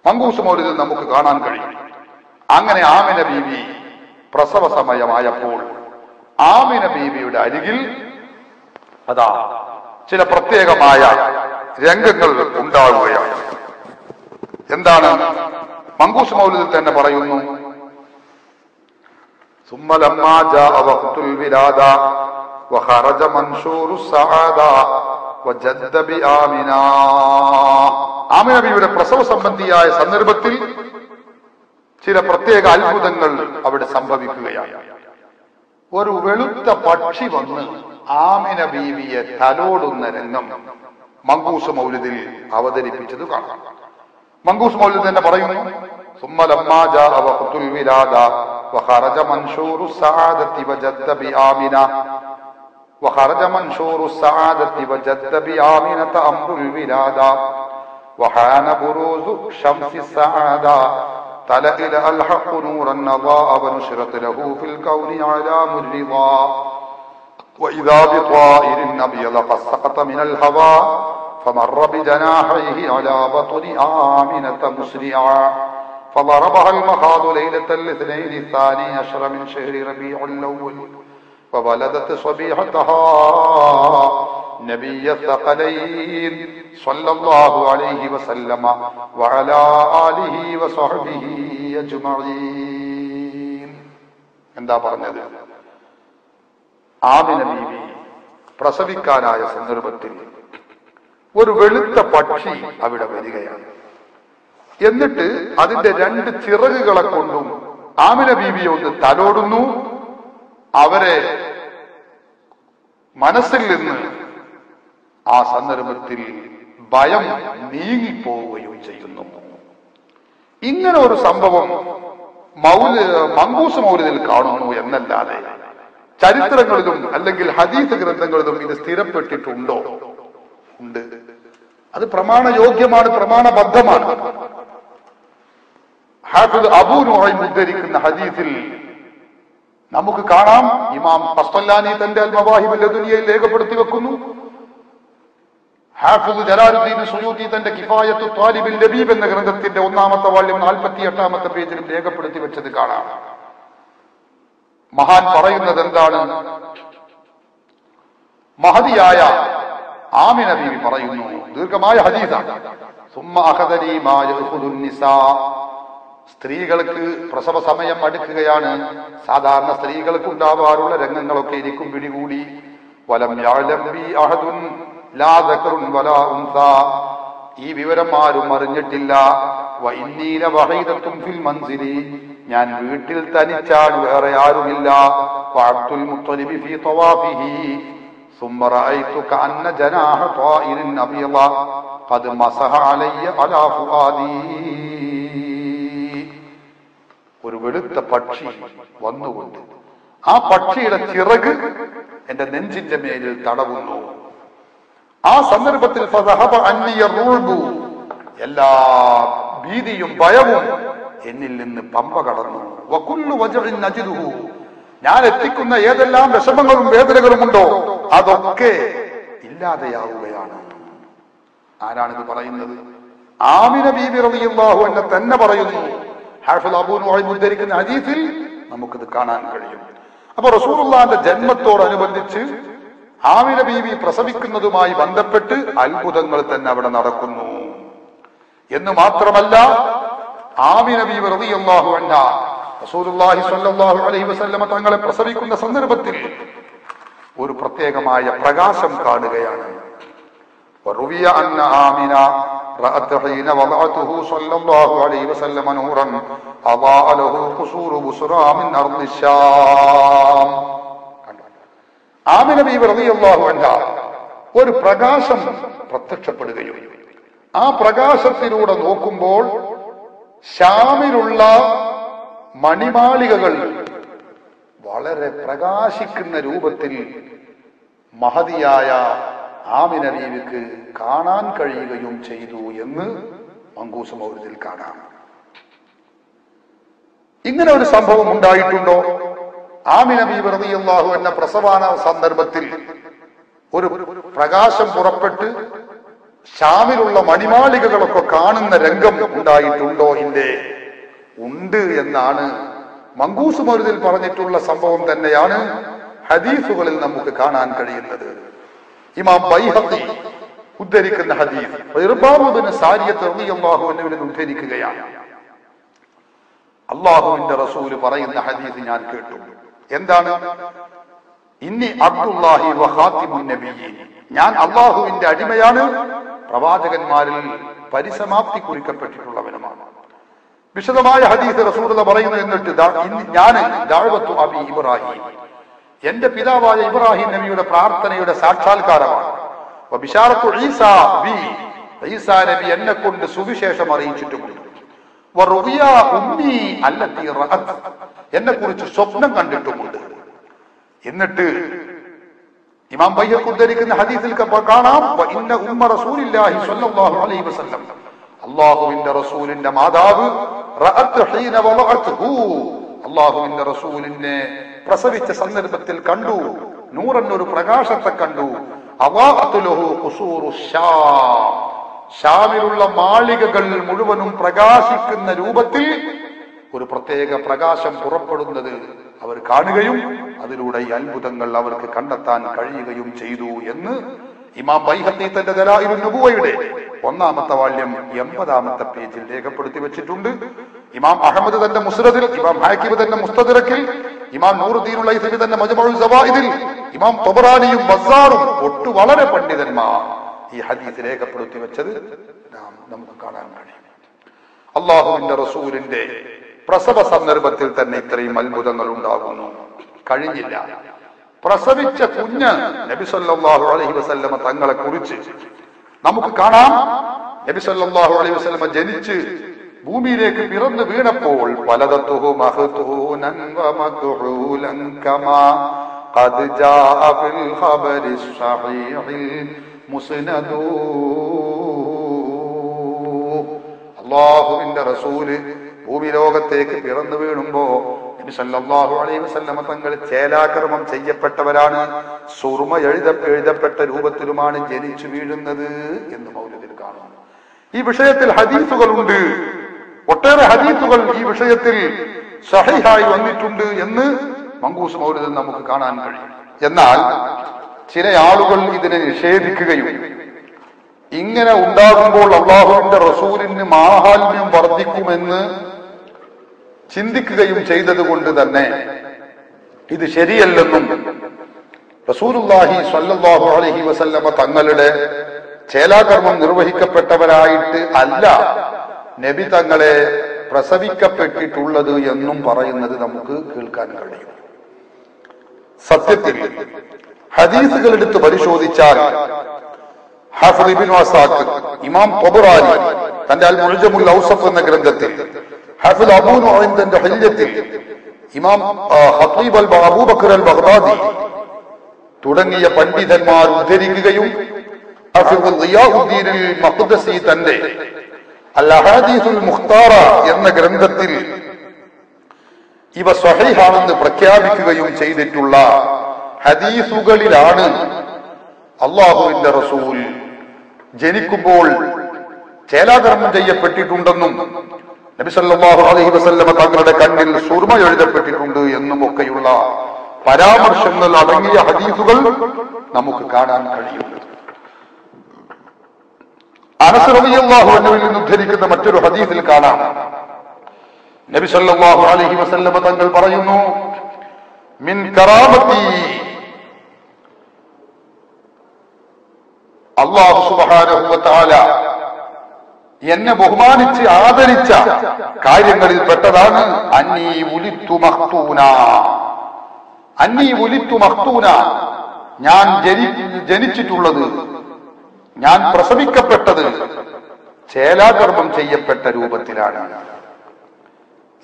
മങ്കൂസ് മൗലിദിൽ നമുക്ക് കാണാൻ കഴിയും. അങ്ങനെ ആമിന ബീവി പ്രസവ സമയമായപ്പോൾ ആമിന ബീവിയുടെ അരികിൽ അതാ ചില പ്രത്യേകമായ രംഗങ്ങൾ ഉണ്ടാവുകയാണ്. എന്താണ്? മങ്കൂസ് മൗലിദിൽ തന്നെ പറയുന്നു, ثم لما جاء وقت الولادة وخرج منشور السعادة وجد بآمنة. ആമിന ബീവിയുടെ പ്രസവ സംബന്ധിയായ സന്ദർഭത്തിൽ ചില പ്രത്യേക അത്ഭുതങ്ങൾ അവിടെ സംഭവിക്കുകയാണ്. ഒരു വെളുത്ത പക്ഷി വന്ന് ആമിന ബീവിയെ തലോടുന്ന രംഗം മങ്കൂസ് മൗലിദിൽ അവതരിപ്പിച്ചത് കാണാം. മങ്കൂസ് മൗലിദ് തന്നെ പറയുന്നു, ثم لما جاء وقت الولادة وخرج منشور السعادة وجد بآمنة وخرج منشور السعادة وجد بآمنة أمر الولادة وحان بروز شمس السعادة تلألأ الحق نورا أضاء ونشرت له في الكون أعلام الرضا وإذا بطائر أبيض قد سقط من الهواء فمر بجناحيه على بطن آمنة مسرعا فضربها المخاض ليلة الاثنين الثاني عشر من شهر ربيع الأول وولدت صبيحتها نبي الثقلين صلى الله عليه وسلم وعلى آله وصحبه أجمعين. എന്താ പറഞ്ഞത്? ആമിന ബീവി പ്രസവിക്കാനായ സന്ദർഭത്തിൽ ഒരു വെളുത്ത പക്ഷി അവിടെ വരികയാണ്. എന്നിട്ട് അതിന്റെ രണ്ട് ചിറകുകളെ കൊണ്ടും ആമിന ബീവിയെ ഒന്ന് തലോടുന്നു. അവരെ മനസ്സിൽ നിന്ന് ആ സന്ദർഭത്തിൽ ഭയം നീങ്ങിപ്പോവുകയും ചെയ്യുന്നു. ഇങ്ങനെ ഒരു സംഭവം മങ്കൂസ് മൗലിദിൽ കാണുന്നു എന്നല്ലാതെ ചരിത്രങ്ങളിലും അല്ലെങ്കിൽ ഹദീസ് ഗ്രന്ഥങ്ങളിലും ഇത് സ്ഥിരപ്പെട്ടിട്ടുണ്ടോ? ഉണ്ട്. അത് പ്രമാണയോഗ്യമാണ്, പ്രമാണബദ്ധമാണ്. ഹാഫിദ് അബൂ നുഐം ഉദ്ധരിക്കുന്ന ഹദീസിൽ നമുക്ക് കാണാം, ഇമാം ഖസ്തലാനി തന്റെ അൽ മവാഹിബുൽ ലദുനിയയിൽ രേഖപ്പെടുത്തി വെക്കുന്നു. ഹാഫിദ് ജലാലുദ്ദീൻ സുയൂത്തി തന്റെ കിഫായത്തു ത്വാലിബിൽ ലബീബ് എന്ന ഗ്രന്ഥത്തിന്റെ 1-ാമത്തെ വാള്യം 48-ാമത്തെ പേജിലും രേഖപ്പെടുത്തി വെച്ചത് കാണാം. മഹാൻ പറയുന്നത് എന്താണ്? മഹദിയായ ആമിന ബീവി പറയുന്നു, ദീർഘമായ ഹദീസാണ്, സുമ്മ അഖദനി മാ യഖുലുൻ നിസാ. സ്ത്രീകൾക്ക് പ്രസവ സമയം അടുക്കുകയാണ്. സാധാരണ സ്ത്രീകൾക്ക് ഉണ്ടാവാറുള്ള രംഗങ്ങളൊക്കെ എനിക്കും പിടികൂടി. വലം യഅലം ബി അഹദുൻ ലാ ദക്റുൻ വലാ ഉൻസാ. ഈ വിവരം ആരും അറിഞ്ഞിട്ടില്ല. വ ഇന്നി ലവഹീദത്തുൻ ഫിൽ മൻസിലി. ഞാൻ വീട്ടിൽ തനിച്ചാണ്, വേറെ ആരുമില്ല. വഅബ്ദുൽ മുത്തലിബി ഫീ തവാഫിഹി ثم رأيت كأن جناح طائر أبيض قد مسح علي على فؤادي. ഒരു വെളുത്ത പക്ഷി വന്നുകൊണ്ട് ആ പക്ഷിയുടെ ചിറക് എന്റെ നെഞ്ചിന്റെ മേലിൽ തടവുന്നു. ആ സന്ദർഭത്തിൽ ഫദഹബ അന്നി യറൂബു. എല്ലാ ഭീതിയും ഭയവും എന്നിൽ നിന്ന് പമ്പ കടന്നു. വകുല്ലു വജഇൻ നജിദുഹു. ഞാൻ എത്തിക്കുന്ന ഏതെല്ലാം വിഷമങ്ങളും വേദനകളും ഉണ്ടോ അതൊക്കെ ഇല്ലാതെയാവുകയാണ്. ആരാണിത് പറയുന്നത്? ആമിന ബീബി റളിയല്ലാഹു അൻഹ തന്നെ പറയുന്നു. ഹാഫിദ് അബൂ നുഐം ഉദ്ധരിക്കുന്ന ഹദീസിൽ നമുക്കിത് കാണാൻ കഴിയും. അപ്പൊ റസൂലുള്ളാഹിന്റെ ജന്മത്തോടനുബന്ധിച്ച് ആമിന ബീബി പ്രസവിക്കുന്നതുമായി ബന്ധപ്പെട്ട് അത്ഭുതങ്ങൾ തന്നെ അവിടെ നടക്കുന്നു എന്ന് മാത്രമല്ല, ആമിന ബീബി റളിയല്ലാഹു അൻഹ റസൂലുള്ളാഹി സ്വല്ലല്ലാഹു അലൈഹി വസല്ലമ തങ്ങളെ പ്രസവിക്കുന്ന സന്ദർഭത്തിൽ ഒരു പ്രത്യേകമായ പ്രകാശം കാണുകയാണ്. വറുവിയ അന്ന ആമിന റഅത് ഹീന വദഅതുഹു സ്വല്ലല്ലാഹു അലൈഹി വസല്ലമ നൂറൻ അദാഅ ലഹു ഖുസൂറു ബുസ്റാ മിൻ അർളി ശാം. ആമിന ബീവി റളിയല്ലാഹു അൻഹ ഒരു പ്രകാശം പ്രത്യക്ഷപ്പെടുകയും ആ പ്രകാശത്തിലൂടെ നോക്കുമ്പോൾ ശാമിലുള്ള മണിമാളികകൾ വളരെ പ്രകാശിക്കുന്ന രൂപത്തിൽ മഹദിയായ ആമിന ബീവിക്ക് കാണാൻ കഴിയുകയും ചെയ്തു എന്ന് മങ്കൂസ് മൗലിദിൽ കാണാം. ഇങ്ങനെ ഒരു സംഭവം ഉണ്ടായിട്ടുണ്ടോ? ആമിന ബീവി റളിയല്ലാഹു അൻഹ പ്രസവാന സന്ദർഭത്തിൽ ഒരു പ്രകാശം പുറപ്പെട്ട് ഷാമിലുള്ള മണിമാളികകളൊക്കെ കാണുന്ന രംഗം ഉണ്ടായിട്ടുണ്ടോ? ഇല്ലേ. ഉണ്ട് എന്നാണ് മങ്കൂസ് മൗലിദിൽ പറഞ്ഞിട്ടുള്ള സംഭവം തന്നെയാണ് ഹദീസുകളിൽ നമുക്ക് കാണാൻ കഴിയുന്നത്. ഇമാം ബൈഹഖി ഉദ്ധരിക്കുന്ന ഹദീസ് ഇർബാബ് ഇബ്നു സാരിയത്ത് റളിയല്ലാഹു അൻഹുവിനെ ഉദ്ധരിക്കുകയാണ്. അല്ലാഹുവിന്റെ റസൂൽ പറയുന്ന ഹദീസ് ഞാൻ കേട്ടു. എന്താണ്? ഇന്നി അബ്ദുല്ലാഹി വ ഖാതിമുൻ നബിയ്യീൻ, ഞാൻ അല്ലാഹുവിന്റെ അടിമയാണ്, പ്രവാചകന്മാരിൽ പരിസമാപ്തി കുറിക്കപ്പെട്ടിട്ടുള്ളവനുമാണ്. വിശദമായ ഹദീസ് റസൂലുള്ളാഹി പറയുന്നു. എന്നിട്ട് ഞാൻ ദഅവത്തു അബി ഇബ്രാഹിം, എന്റെ പിതാവായ ഇബ്രാഹിം നബിയുടെ പ്രാർത്ഥനയുടെ സാക്ഷാത്കാരമാണ്. വബിശാറത്തു ഈസാ ബി, ഈസാ നബി എന്നെ കൊണ്ട് സുവിശേഷം അറിയിച്ചിട്ടുമുണ്ട്. വറുവിയ ഉമ്മി അല്ലത്തി റഅത്, എന്നെ കുറിച്ച് സ്വപ്നം കണ്ടിട്ടുമുണ്ട്. എന്നിട്ട് ഇമാം ബൈഹഖി ഉദ്ധരിക്കുന്ന ഹദീസിൽ കാണാം ഇന്ന ഉമ്മ റസൂലില്ലാഹി സ്വല്ലല്ലാഹു അലൈഹി വസല്ലം, അല്ലാഹുവിന്റെ റസൂലിന്റെ മാതാവ് റഅത് ഹീന വളഅത്ഹു, അല്ലാഹുവിന്റെ റസൂലിനെ പ്രസവിച്ച സന്ദർഭത്തിൽ കണ്ടു, നൂറന്നൊരു പ്രകാശത്തെ കണ്ടു. അവാഅതുലഹു ഖുസൂറു ശാം, ഷാമിലുള്ള മാളികകൾ മുഴുവനും പ്രകാശിക്കുന്ന രൂപത്തിൽ ഒരു പ്രത്യേക പ്രകാശം പുറപ്പെടുന്നത് അവർ കാണുകയും അതിലൂടെ ഈ അത്ഭുതങ്ങൾ അവർക്ക് കണ്ടെത്താൻ കഴിയുകയും ചെയ്തു എന്ന് ഇമാം ബൈഹഖി തന്റെ ദലായിലുൻ നുബുവയുടെ 1-ാമത്തെ വാള്യം 80-ാമത്തെ പേജിൽ രേഖപ്പെടുത്തി വെച്ചിട്ടുണ്ട്. ഇമാം അഹമ്മദ് തന്റെ മുസ്നദിൽ, ഇമാം ഹാക്കിം തന്റെ മുസ്തദറക്കിൽ, ഇമാം നൂറുദ്ദീൻ ലൈസി തന്റെ മജ്മുഉൽ സവായിദിൽ, ഇമാം തബറാനിയും ബസ്സാറും ഒട്ടു വളരെ പണ്ഡിതന്മാർ ഈ ഹദീസ് രേഖപ്പെടുത്തി വെച്ചത് നമുക്ക് കാണാൻ കഴിയും. അല്ലാഹുവിന്റെ റസൂലിന്റെ പ്രസവ സന്ദർഭത്തിൽ തന്നെ ഇത്രയും അത്ഭുതങ്ങൾ ഉണ്ടാകുന്നു. കഴിഞ്ഞില്ല, പ്രസവിച്ച കുഞ്ഞ് നബി സല്ലല്ലാഹു അലൈഹി വസല്ലമ തങ്ങളെ കുറിച്ച് നമുക്ക് കാണാം. നബി സല്ലല്ലാഹു അലൈഹി വസല്ലമ ജനിച്ച് ഭൂമിയിലേക്ക് പിറന്നു വീണപ്പോൾ വലദതുഹു മഖ്തൂനൻ വമഖ്ഊലൻ കമാ ഖദ് ജാഅ ഫിൽ ഖബരി സ്വഹീഹിൽ മുസ്നദു. അല്ലാഹുവിന്റെ റസൂല് ഭൂമി ലോകത്തേക്ക് പിറന്നു വീണുമ്പോ നബി സല്ലല്ലാഹു അലൈഹി വസല്ലമ തങ്ങൾ ചേലാക്രമം ചെയ്യപ്പെട്ടവരാണ്, സുറുമ എഴുതപ്പെട്ട രൂപത്തിലുമാണ് ജനിച്ചു വീഴുന്നത് എന്ന് മൗലിദിൽ കാണുന്നു. ഈ വിഷയത്തിൽ ഹദീസുകളുണ്ട്, ഒട്ടേറെ ഹദീസുകൾ ഈ വിഷയത്തിൽ സഹീഹായി വന്നിട്ടുണ്ട് എന്ന് മങ്കൂസ് മൗലിദിൽ നമുക്ക് കാണാൻ കഴിയും. എന്നാൽ ചില ആളുകൾ ഇതിനെ നിഷേധിക്കുകയും ഇങ്ങനെ ഉണ്ടാകുമ്പോൾ അല്ലാഹുവിന്റെ റസൂലിന് മാഹാത്മ്യം വർദ്ധിക്കുമെന്ന് ചിന്തിക്കുകയും ചെയ്തത് കൊണ്ട് തന്നെ ഇത് ശരിയല്ലെന്നും റസൂലുള്ളാഹി സ്വല്ലല്ലാഹു അലൈഹി വസല്ലമ തങ്ങളുടെ ചേലാകർമ്മം നിർവഹിക്കപ്പെട്ടവരായിട്ട് അല്ല നബി തങ്ങളെ പ്രസവിക്കപ്പെട്ടിട്ടുള്ളത് എന്നും പറയുന്നത് നമുക്ക് കേൾക്കാൻ കഴിയും. സത്യത്തിൽ ഹദീസുകൾ എടുത്ത് പരിശോധിച്ചാൽ ഹാഫിദ് ഇബ്നു അസാക്കിർ, ഇമാം തബറാനി തന്റെ അൽ മുഅ്ജമുൽ ഔസഫ് എന്ന ഗ്രന്ഥത്തിൽ, ഹാഫിദ് അബൂ നുഈം തന്റെ ഹില്യത്തിൽ, ഇമാം ഖതീബ് അബൂബക്കർ അൽ ബഗ്ദാദി തുടങ്ങിയ പണ്ഡിതന്മാർ ഉദ്ധരിക്കുകയും ഹാഫിദ് ദിയാഉദ്ദീൻ അൽ മഖ്ദസി തന്റെ അൽ അഹാദീസുൽ മുഖ്താറ എന്ന ഗ്രന്ഥത്തിൽ ഇവ സ്വഹീഹാണെന്ന് പ്രഖ്യാപിക്കുകയും ചെയ്തിട്ടുള്ള ഹദീസുകളിലാണ് അല്ലാഹുവിന്റെ റസൂൽ ജനിക്കുമ്പോൾ ചേലാകർമ്മം ചെയ്യപ്പെട്ടിട്ടുണ്ടെന്നും നബി സല്ലല്ലാഹു അലൈഹി വസല്ലമ തങ്ങളുടെ കണ്ണിൽ സുർമ എഴുതപ്പെട്ടിട്ടുണ്ട് എന്നും ഒക്കെയുള്ള പരാമർശങ്ങൾ അടങ്ങിയ ഹദീസുകൾ നമുക്ക് കാണാൻ കഴിയുന്നത്. അനസ് റളിയല്ലാഹു അൻഹുവിൽ നിന്ന് ഉദ്ധരിക്കുന്ന മറ്റൊരു ഹദീസിൽ കാണാം, നബി സല്ലല്ലാഹു അലൈഹി വസല്ലമ തങ്ങൾ പറയുന്നു, മിൻ കറാമത്തി, അല്ലാഹു സുബ്ഹാനഹു വ തആല എന്നെ ബഹുമാനിച്ച് ആദരിച്ച കാര്യങ്ങളിൽ പെട്ടതാണ് അന്നീ ഉലിത്തു മഖ്തൂന. അന്നീ ഉലിത്തു മഖ്തൂന, ഞാൻ ജനിച്ചിട്ടുള്ളത്, ഞാൻ പ്രസവിക്കപ്പെട്ടത് ചേലാകർമ്മം ചെയ്യപ്പെട്ട രൂപത്തിലാണ്.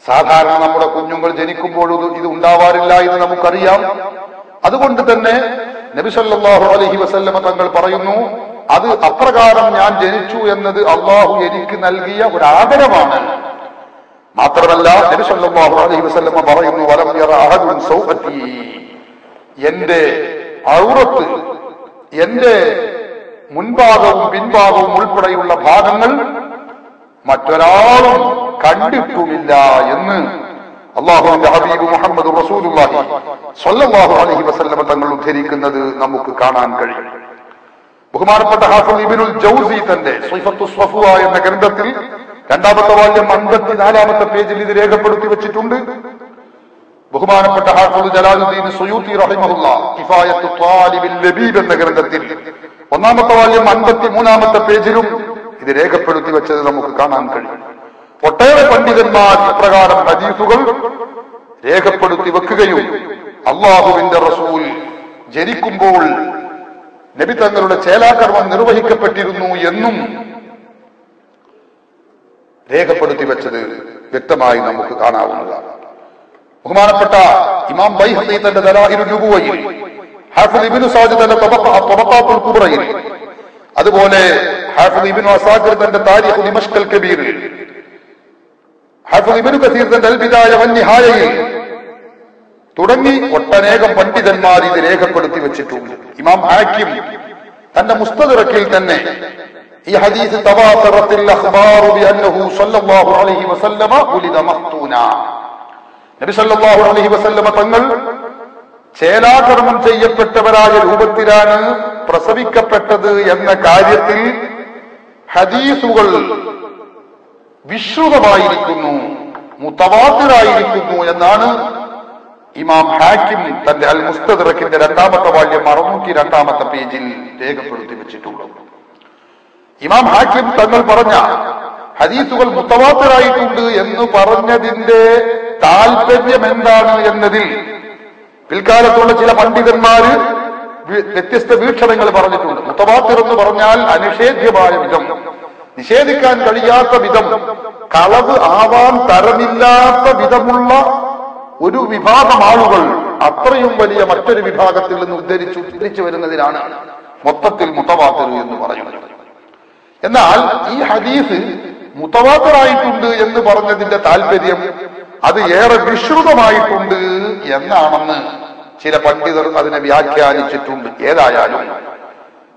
സാധാരണ നമ്മുടെ കുഞ്ഞുങ്ങൾ ജനിക്കുമ്പോൾ ഇത് ഉണ്ടാവാറില്ല എന്ന് നമുക്കറിയാം. അതുകൊണ്ട് തന്നെ നബി സല്ലല്ലാഹു അലൈഹി വസല്ലമ തങ്ങൾ പറയുന്നു, അത് അപ്രകാരം ഞാൻ ജനിച്ചു എന്നത് അള്ളാഹു എനിക്ക് നൽകിയ ഒരു ആദരവാണ്. മാത്രമല്ല നബി സല്ലല്ലാഹു അലൈഹി വസല്ലമ പറയുന്നു, വലം യറ അഹദുൻ സൗഅതി, എന്റെ ഔറത്ത്, എന്റെ മുൻഭാഗവും പിൻഭാഗവും ഉൾപ്പെടെയുള്ള ഭാഗങ്ങൾ മറ്റൊരാളും കണ്ടിട്ടുമില്ല എന്ന് അല്ലാഹുവിന്റെ ഹബീബ് മുഹമ്മദ് റസൂലുള്ളാഹി സ്വല്ലല്ലാഹു അലൈഹി വസല്ലം തങ്ങൾ ഉദ്ധരിക്കുന്നത് നമുക്ക് കാണാൻ കഴിയും. ബഹുമാനപ്പെട്ട ഹാഫിദ് ഇബ്നുൽ ജൗസി തന്റെ സിഫത്തുസ് സ്വഫ്വ എന്ന ഗ്രന്ഥത്തിൽ 2ാമത്തെ വാല്യം 54ാമത്തെ പേജിൽ ഇത് രേഖപ്പെടുത്തി വെച്ചിട്ടുണ്ട്. ബഹുമാനപ്പെട്ട ഹാഫിദ് ജലാലുദ്ദീൻ സുയൂത്തി റഹിമഹുല്ലാഹ് കിഫായത്തു ത്വാലിബിൽ ലബീബ് എന്ന ഗ്രന്ഥത്തിൽ 1ാമത്തെ വാല്യം 53ാമത്തെ പേജിലും ഇത് രേഖപ്പെടുത്തി വെച്ചത് നമുക്ക് കാണാൻ കഴിയും. ഒട്ടേറെ പണ്ഡിതന്മാർ ഇപ്രകാരം ഹദീസുകൾ രേഖപ്പെടുത്തി വെക്കുകയും അല്ലാഹുവിന്റെ റസൂൽ ജനിക്കുമ്പോൾ നബി തങ്ങളുടെ ചേലാകർമ്മം നിർവഹിക്കപ്പെട്ടിരുന്നു എന്നും രേഖപ്പെടുത്തി വെച്ചത് വ്യക്തമായി നമുക്ക് കാണാവുന്നതാണ്. ബഹുമാനപ്പെട്ട ഇമാം ബൈഹഖി തന്റെ ദലായിലുൻ നുബുവയിൽ, ഹാഫിദ് ഇബ്നു സഅദ് തന്റെ തബഖാത്തുൽ കുബ്രയിൽ, അതുപോലെ ഹാഫിദ് ഇബ്നു അസാകിർ തന്റെ താരിഖ് ദിമഷ്കൽ കബീറിൽ, ഹാഫിദ് ഇബ്നു കസീർ തന്റെ അൽ ബിദായ വൻ നിഹായയിൽ തുടങ്ങി ഒട്ടനേകം പണ്ഡിതന്മാർ ഇത് രേഖപ്പെടുത്തി വെച്ചിട്ടുണ്ട്. ഇമാം ഹാക്കിം തന്റെ മുസ്തദറക്കിൽ തന്നെ ഈ ഹദീസ് തവാത്തറത്തിൽ അഖ്ബാറു ബിഅന്നഹു സ്വല്ലല്ലാഹു അലൈഹി വസല്ലമ ഉലിദ മഖ്തൂന, നബി സല്ലല്ലാഹു അലൈഹി വസല്ലമ തങ്ങൾ ചേലാകർമ്മം ചെയ്യപ്പെട്ടവരായ രൂപത്തിലാണ് പ്രസവിക്കപ്പെട്ടത് എന്ന കാര്യത്തിൽ ഹദീസുകൾ വിശ്രുതമായിരിക്കുന്നു, മുതവാത്തിറായിരിക്കുന്നു എന്നാണ് ഇമാം ഹാക്കിം തന്റെ അൽ മുസ്തദ്റക്കിന്റെ 2ാമത്തെ വാല്യം 602ാമത്തെ പേജിൽ രേഖപ്പെടുത്തി വെച്ചിട്ടുള്ളത്. ഇമാം ഹാക്കിം തങ്ങൾ പറഞ്ഞ ഹദീസുകൾ മുതവാത്തിറായിട്ടുണ്ട് എന്ന് പറഞ്ഞതിന്റെ താല്പര്യം എന്താണ് എന്നതിൽ പിൽക്കാലത്തുള്ള ചില പണ്ഡിതന്മാര് വ്യത്യസ്ത വീക്ഷണങ്ങൾ പറഞ്ഞിട്ടുണ്ട്. മുതവാത്തിർ എന്ന് പറഞ്ഞാൽ അനിഷേധ്യമായ വിധം, നിഷേധിക്കാൻ കഴിയാത്ത വിധം, കളവ് ആവാൻ തരമില്ലാത്ത വിധമുള്ള ഒരു വിഭാഗം ആളുകൾ അത്രയും വലിയ മറ്റൊരു വിഭാഗത്തിൽ നിന്ന് ഉദ്ധരിച്ചു വരുന്നതിനാണ് മൊത്തത്തിൽ മുതവാത്തിർ എന്ന് പറയുന്നത്. എന്നാൽ ഈ ഹദീസ് മുതവാത്തിറായിട്ടുണ്ട് എന്ന് പറഞ്ഞതിന്റെ താല്പര്യം അത് ഏറെ വിശ്രുതമായിട്ടുണ്ട് എന്നാണെന്ന് ചില പണ്ഡിതർ അതിനെ വ്യാഖ്യാനിച്ചിട്ടുണ്ട്. ഏതായാലും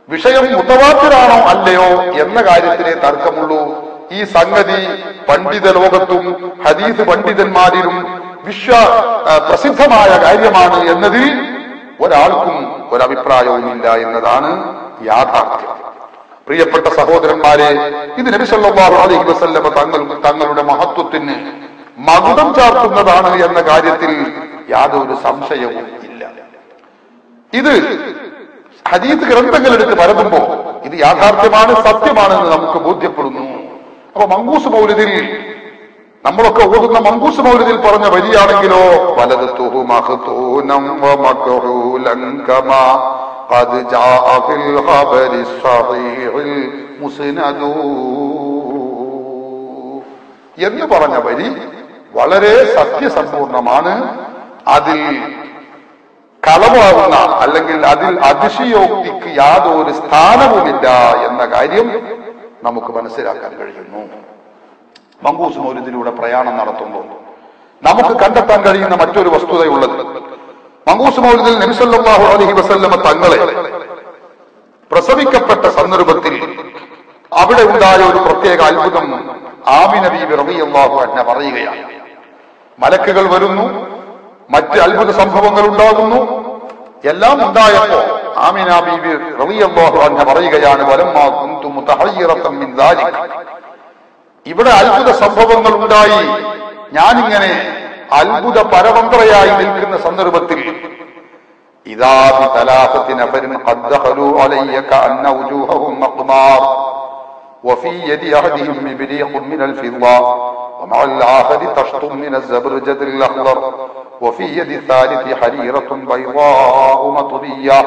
വിഷയം മുതവാത്തിറാണോ അല്ലയോ എന്ന കാര്യത്തിലെ തർക്കമുള്ളൂ. ഈ സംഗതി പണ്ഡിത ലോകത്തും ഹദീസ് പണ്ഡിതന്മാരിലും പ്രസിദ്ധമായ കാര്യമാണ് എന്നതിൽ ഒരാൾക്കും ഒരഭിപ്രായവുമില്ല എന്നതാണ് യാഥാർത്ഥ്യം. പ്രിയപ്പെട്ട സഹോദരന്മാരെ, ഇത് നബി സല്ലല്ലാഹു അലൈഹി വസല്ലം തങ്ങളുടെ മഹത്വത്തിന് മകുടം ചാർത്തുന്നതാണ് എന്ന കാര്യത്തിൽ യാതൊരു സംശയവും ഇല്ല. ഇത് ഹദീസ് ഗ്രന്ഥങ്ങൾ എടുത്ത് പരതുമ്പോ ഇത് യാഥാർത്ഥ്യമാണ്, സത്യമാണെന്ന് നമുക്ക് ബോധ്യപ്പെടുന്നു. അപ്പൊ മങ്കൂസ് മൗലിദിൽ നമ്മളൊക്കെ ഓതുന്ന മങ്കൂസ് മൗലിദിൽ പറഞ്ഞ വരിയാണെങ്കിലോ വലദതുഹു മഖ്തൂനം വമഖ്ഹൂലൻ കമാ ഖദ് ജാഅ ഫിൽ ഖബരി സ്വഹീഹിൽ മുസ്നദു എന്ന് പറഞ്ഞ വരി വളരെ സത്യസമ്പൂർണമാണ്. അതിൽ കളവാകുന്ന അല്ലെങ്കിൽ അതിൽ അതിശയോക്തിക്ക് യാതൊരു സ്ഥാനവുമില്ല എന്ന കാര്യം നമുക്ക് മനസ്സിലാക്കാൻ കഴിയുന്നു. മങ്കൂസ് മൗലിദിലൂടെ പ്രയാണം നടത്തുമ്പോൾ നമുക്ക് കണ്ടെത്താൻ കഴിയുന്ന മറ്റൊരു വസ്തുതയുള്ളത്, മങ്കൂസ് മൗലിദിൽ നബി സല്ലല്ലാഹു അലൈഹി വസല്ലമ തങ്ങളെ പ്രസവിക്കപ്പെട്ട സന്ദർഭത്തിൽ അവിടെ ഉണ്ടായ ഒരു പ്രത്യേക അത്ഭുതം ആമിന ബീബി റളിയല്ലാഹു അൻഹ പറയുകയാണ്. മലക്കുകൾ വരുന്നു, മറ്റ് അത്ഭുത സംഭവങ്ങൾ ഉണ്ടാകുന്നു. എല്ലാം ഉണ്ടായപ്പോ ആമിന ബീബി റളിയല്ലാഹു അൻഹ പറയുകയാണ്, വലമ്മാ കുന്തു മുതഹയ്യിറതൻ മിൻ ദാലിക, ഇവിടെ അത്ഭുത സംഭവങ്ങൾ ഉണ്ടായി, ഞാനിങ്ങനെ അത്ഭുത പരമന്ത്രയായി നിൽക്കുന്ന സന്ദർഭത്തിൽ ഇദാ ബി തലാസത്തി നഫരിൻ ഖദ് ദഖലൂ അലയ്യ കഅന്ന വജൂഹും മഖ്മാർ വഫീ യദി അഹദിഹിം മിബ്രീഖുൻ മിനൽ ഫിദ്ദ ومع الآخر تشط من الزبرجد الأخضر وفي يد الثالث حريرة بيضاء مطرية.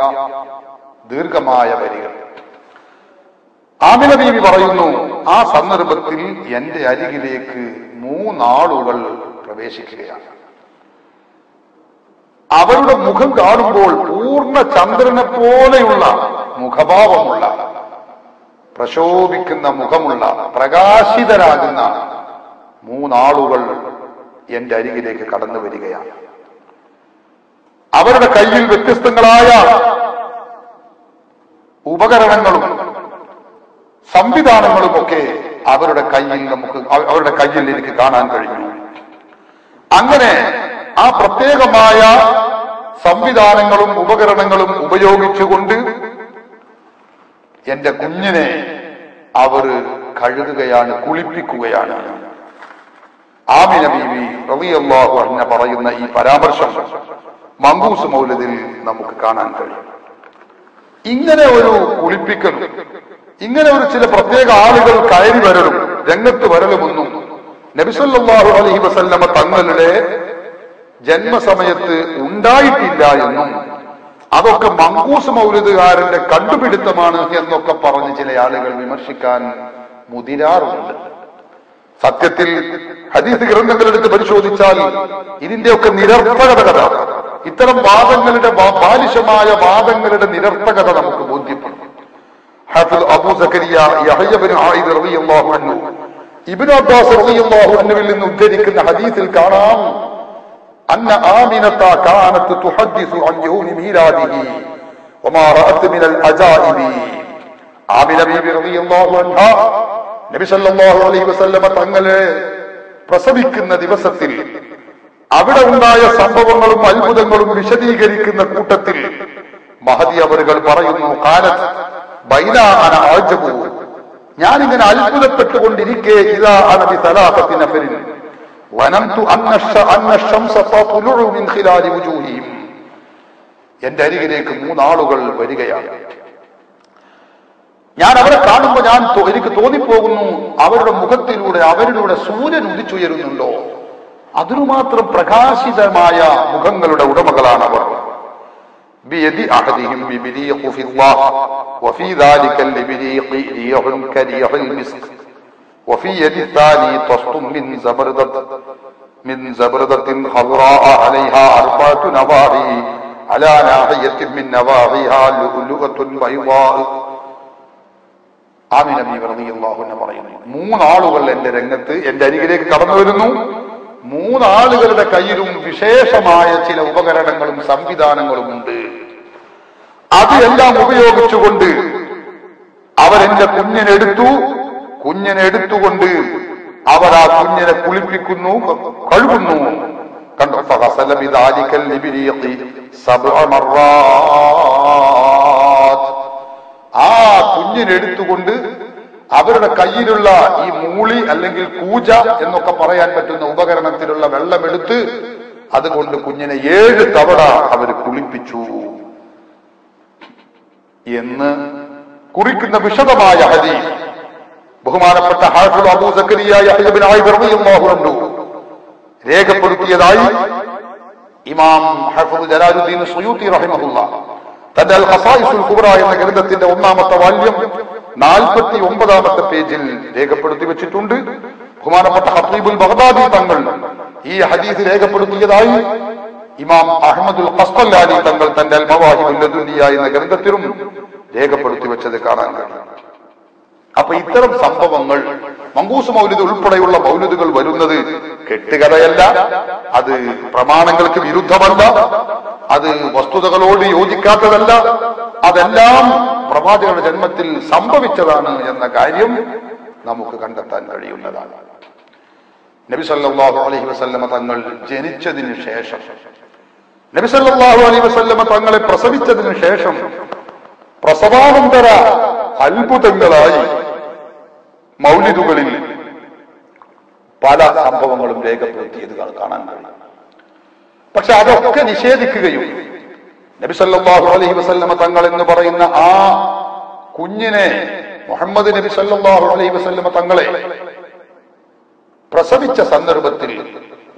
ദീർഘമായ വരികൾ. ആമിന ബീവി പറയുന്നു, ആ സന്ദർഭത്തിൽ എന്റെ അരികിലേക്ക് 3 ആളുകൾ പ്രവേശിക്കുകയാണ്. അവരുടെ മുഖം കാണുമ്പോൾ പൂർണ്ണ ചന്ദ്രനെ പോലെയുള്ള മുഖഭാവമുള്ള, പ്രശോഭിക്കുന്ന മുഖമുള്ള, പ്രകാശിതരാകുന്ന 3 ആളുകൾ എന്റെ അരികിലേക്ക് കടന്നു വരികയാണ്. അവരുടെ കയ്യിൽ വ്യത്യസ്തങ്ങളായ ഉപകരണങ്ങളും സംവിധാനങ്ങളുമൊക്കെ അവരുടെ കയ്യിൽ എനിക്ക് കാണാൻ കഴിഞ്ഞു. അങ്ങനെ ആ പ്രത്യേകമായ സംവിധാനങ്ങളും ഉപകരണങ്ങളും ഉപയോഗിച്ചുകൊണ്ട് എന്റെ കുഞ്ഞിനെ അവർ കഴുകുകയാണ്, കുളിപ്പിക്കുകയാണ്. ആമിന ബീവി റളിയല്ലാഹു അൻഹ പറയുന്ന ഈ പരാമർശം മങ്കൂസ് മൗലിദിൽ നമുക്ക് കാണാൻ കഴിയും. ഇങ്ങനെ ഒരു കുളിപ്പിക്കലും, ഇങ്ങനെ ഒരു ചില പ്രത്യേക ആളുകൾ കയറി വരലും രംഗത്ത് വരലുമൊന്നും നബി സല്ലല്ലാഹു അലൈഹി വസല്ലമ തങ്ങളുടെ ജന്മസമയത്ത് ഉണ്ടായിട്ടില്ല എന്നും അതൊക്കെ മങ്കൂസ് മൗലിദുകാരന്റെ കണ്ടുപിടുത്തമാണ് എന്നൊക്കെ പറഞ്ഞ് ചില ആളുകൾ വിമർശിക്കാൻ മുതിരാറുണ്ട്. സത്യത്തിൽ ഹദീസ് ഗ്രന്ഥങ്ങളെടുത്ത് പരിശോധിച്ചാൽ ഇതിന്റെയൊക്കെ നിരർത്ഥകത, ഇത്തരം വാദങ്ങളുടെ ബാലിശമായ വാദങ്ങളുടെ നിരർത്ഥകത നമുക്ക് ബോധ്യപ്പെടും. ഹാഫിദ് അബൂ സക്കരിയ യഹ്യ ഇബ്നു ആയിദ് റളിയല്ലാഹു അൻഹു ഇബ്നു അബ്ബാസ് റളിയല്ലാഹു അൻഹുവിൽ നിന്ന് ഉദ്ധരിക്കുന്ന ഹദീസിൽ കാണാം, അന്ന ആമിനത കാനത് തുഹദ്ദിസു അൻ യൗമി മീലാദിഹി വമാ റഅത് മിനൽ അജായിബി. ആമിന ബീബി റളിയല്ലാഹു അൻഹ നബി സല്ലല്ലാഹു അലൈഹി വസല്ലമ തങ്ങളെ പ്രസവിക്കുന്ന ദിവസത്തിൽ അവിടെ ഉണ്ടായ സംഭവങ്ങളും അത്ഭുതങ്ങളും വിശദീകരിക്കുന്ന കൂട്ടത്തിൽ മഹദി അവറുകൾ പറയുന്നു, കാലത്ത് ബൈനാ അന അഅജബു, ഞാനിങ്ങനെ അത്ഭുതപ്പെട്ടുകൊണ്ടിരിക്കെ ഇദാ അന ബിസലാസത്തി നഫരിൻ വനംതു അന്ന ശംസ തത്ലുഉ മിൻ ഖിലാലി വുജൂഹിഹിം. എന്റെ അരികിലേക്ക് 3 ആളുകൾ വരികയാണ്. ഞാൻ അവരെ കാണുമ്പോൾ എനിക്ക് തോന്നിപ്പോകുന്നു അവരുടെ മുഖത്തിലൂടെ അവരിലൂടെ സൂര്യൻ ഉദിച്ചുയരുന്നുണ്ടോ. അതിനുമാത്രം പ്രകാശിതമായ മുഖങ്ങളുടെ ഉടമകളാണ് അവർ. ബിയദി അഹദിഹിം ബിബിരീഖു ഫില്ലാഹ് വഫീ ദാലികൽ ലിബിരീഖി റിയഹുൻ കരിയഹുൽ മിസ്ക് വഫീ യദി താനി തസ്തും മിൻ സബർദത്തിൻ ഖദ്റാഅ അലൈഹാ അർബഅതു നവാഹി അലാ നാഹിയത്തിൻ മിൻ നവാഹിഹാ ലുഅലുഅത്തുൻ ബൈദാ. ആമിന ബീവി റളിയല്ലാഹു അൻഹ പറയുന്നു, 3 ആളുകൾ എന്റെ അരികിലേക്ക് കടന്നു വരുന്നു. 3 ആളുകളുടെ കയ്യിലും വിശേഷമായ ചില ഉപകരണങ്ങളും സംവിധാനങ്ങളും ഉണ്ട്. അതെല്ലാം ഉപയോഗിച്ചുകൊണ്ട് അവരെന്റെ കുഞ്ഞിനെ എടുത്തുകൊണ്ട് അവർ ആ കുഞ്ഞിനെ കുളിപ്പിക്കുന്നു, കഴുകുന്നു. കണ്ടോ, ഫഗസല ബിദാലികൽ ലിബിരീഖി 7 മർറാത്ത്. ആ കുഞ്ഞിനെടുത്തുകൊണ്ട് അവരുടെ കയ്യിലുള്ള ഈ മൂളി അല്ലെങ്കിൽ കൂജ എന്നൊക്കെ പറയാൻ പറ്റുന്ന ഉപകരണത്തിലുള്ള വെള്ളമെടുത്ത് അതുകൊണ്ട് കുഞ്ഞിനെ 7 തവണ അവർ കുളിപ്പിച്ചു എന്ന് കുറിക്കുന്ന വിശദമായ ഹദീസ് ബഹുമാനപ്പെട്ട ഹാഫിദ് അബൂ സക്കരിയ യഹ്യ ഇബ്നു ആയിദ് റളിയല്ലാഹു അൻഹു രേഖപ്പെടുത്തിയതായി ഇമാം ഹഫീദ് ജലാലുദ്ദീൻ സുയൂത്തി റഹിമഹുല്ലാഹ് തന്റെ അൽ ഖസായിസുൽ കുബ്ര എന്ന ഗ്രന്ഥത്തിന്റെ 1-ാമത്തെ വാല്യം 49-ാമത്തെ പേജിൽ രേഖപ്പെടുത്തി വെച്ചിട്ടുണ്ട്. ബഹുമാനപ്പെട്ട ഖത്തീബുൽ ബഗ്ദാദി തങ്ങൾ ഈ ഹദീസ് രേഖപ്പെടുത്തിയതായി ഇമാം അഹ്മദുൽ ഖസ്തലാനി തങ്ങൾ തന്റെ അൽ മവാഹിബുൽ ലദുനിയ എന്ന ഗ്രന്ഥത്തിലും രേഖപ്പെടുത്തി വെച്ചത് കാണാൻ കഴിയും. അപ്പൊ ഇത്തരം സംഭവങ്ങൾ മങ്കൂസ് മൗലിദ് ഉൾപ്പെടെയുള്ള മൗലിദുകൾ വരുന്നത് കെട്ടുകഥയല്ല, അത് പ്രമാണങ്ങൾക്ക് വിരുദ്ധമല്ല, അത് വസ്തുതകളോട് യോജിക്കാത്തതല്ല, അതെല്ലാം പ്രവാചകരുടെ ജന്മത്തിൽ സംഭവിച്ചതാണ് എന്ന കാര്യം നമുക്ക് കണ്ടെത്താൻ കഴിയുന്നതാണ്. നബി സല്ലല്ലാഹു അലൈഹി വസല്ലമ തങ്ങൾ ജനിച്ചതിന് ശേഷം, നബി സല്ലല്ലാഹു അലൈഹി വസല്ലമ തങ്ങളെ പ്രസവിച്ചതിന് ശേഷം പ്രസവാനന്തര അത്ഭുതങ്ങളായി മൗലിദുകളിൽ പല സംഭവങ്ങളും രേഖപ്പെടുത്തിയത് കാണാൻ കഴിയും. പക്ഷെ അതൊക്കെ നിഷേധിക്കുകയും നബി സല്ലല്ലാഹു അലൈഹി വസല്ലമ തങ്ങൾ എന്ന് പറയുന്ന ആ കുഞ്ഞിനെ, മുഹമ്മദ് നബി സല്ലല്ലാഹു അലൈഹി വസല്ലമ തങ്ങളെ പ്രസവിച്ച സന്ദർഭത്തിൽ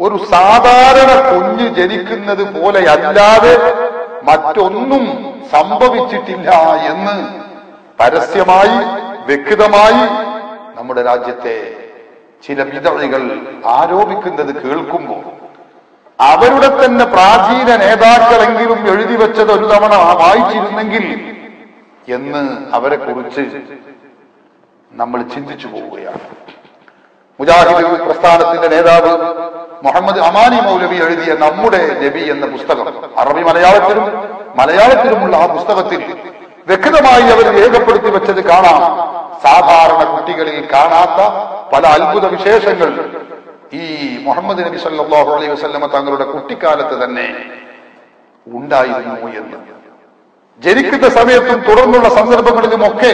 ഒരു സാധാരണ കുഞ്ഞ് ജനിക്കുന്നത് പോലെ അല്ലാതെ മറ്റൊന്നും സംഭവിച്ചിട്ടില്ല എന്ന് പരസ്യമായി വ്യക്തമായി നമ്മുടെ രാജ്യത്തെ ചില ബിദ്അകൾ ആരോപിക്കുന്നത് കേൾക്കുമ്പോൾ അവരുടെ തന്നെ പ്രാചീന നേതാക്കളെങ്കിലും എഴുതി വെച്ചത് ഒരു തവണ വായിച്ചിരുന്നെങ്കിൽ എന്ന് അവരെ കുറിച്ച് നമ്മൾ ചിന്തിച്ചു പോവുകയാണ്. മുജാഹിദ് പ്രസ്ഥാനത്തിന്റെ നേതാവ് മുഹമ്മദ് അമാനി മൗലവി എഴുതിയ നമ്മുടെ നബി എന്ന പുസ്തകം, അറബി മലയാളത്തിലുമുള്ള ആ പുസ്തകത്തിൽ വ്യക്തമായി അവർ രേഖപ്പെടുത്തി വെച്ചത് കാണാം. സാധാരണ കുട്ടികളിൽ കാണാത്ത പല അത്ഭുത വിശേഷങ്ങൾ ഈ മുഹമ്മദ് നബി സല്ലല്ലാഹു അലൈഹി വസല്ലമ തങ്ങളുടെ കുട്ടിക്കാലത്ത് തന്നെ ഉണ്ടായിരുന്നു എന്ന്. ജനിക്കുന്ന സമയത്തും തുടർന്നുള്ള സന്ദർഭങ്ങളിലുമൊക്കെ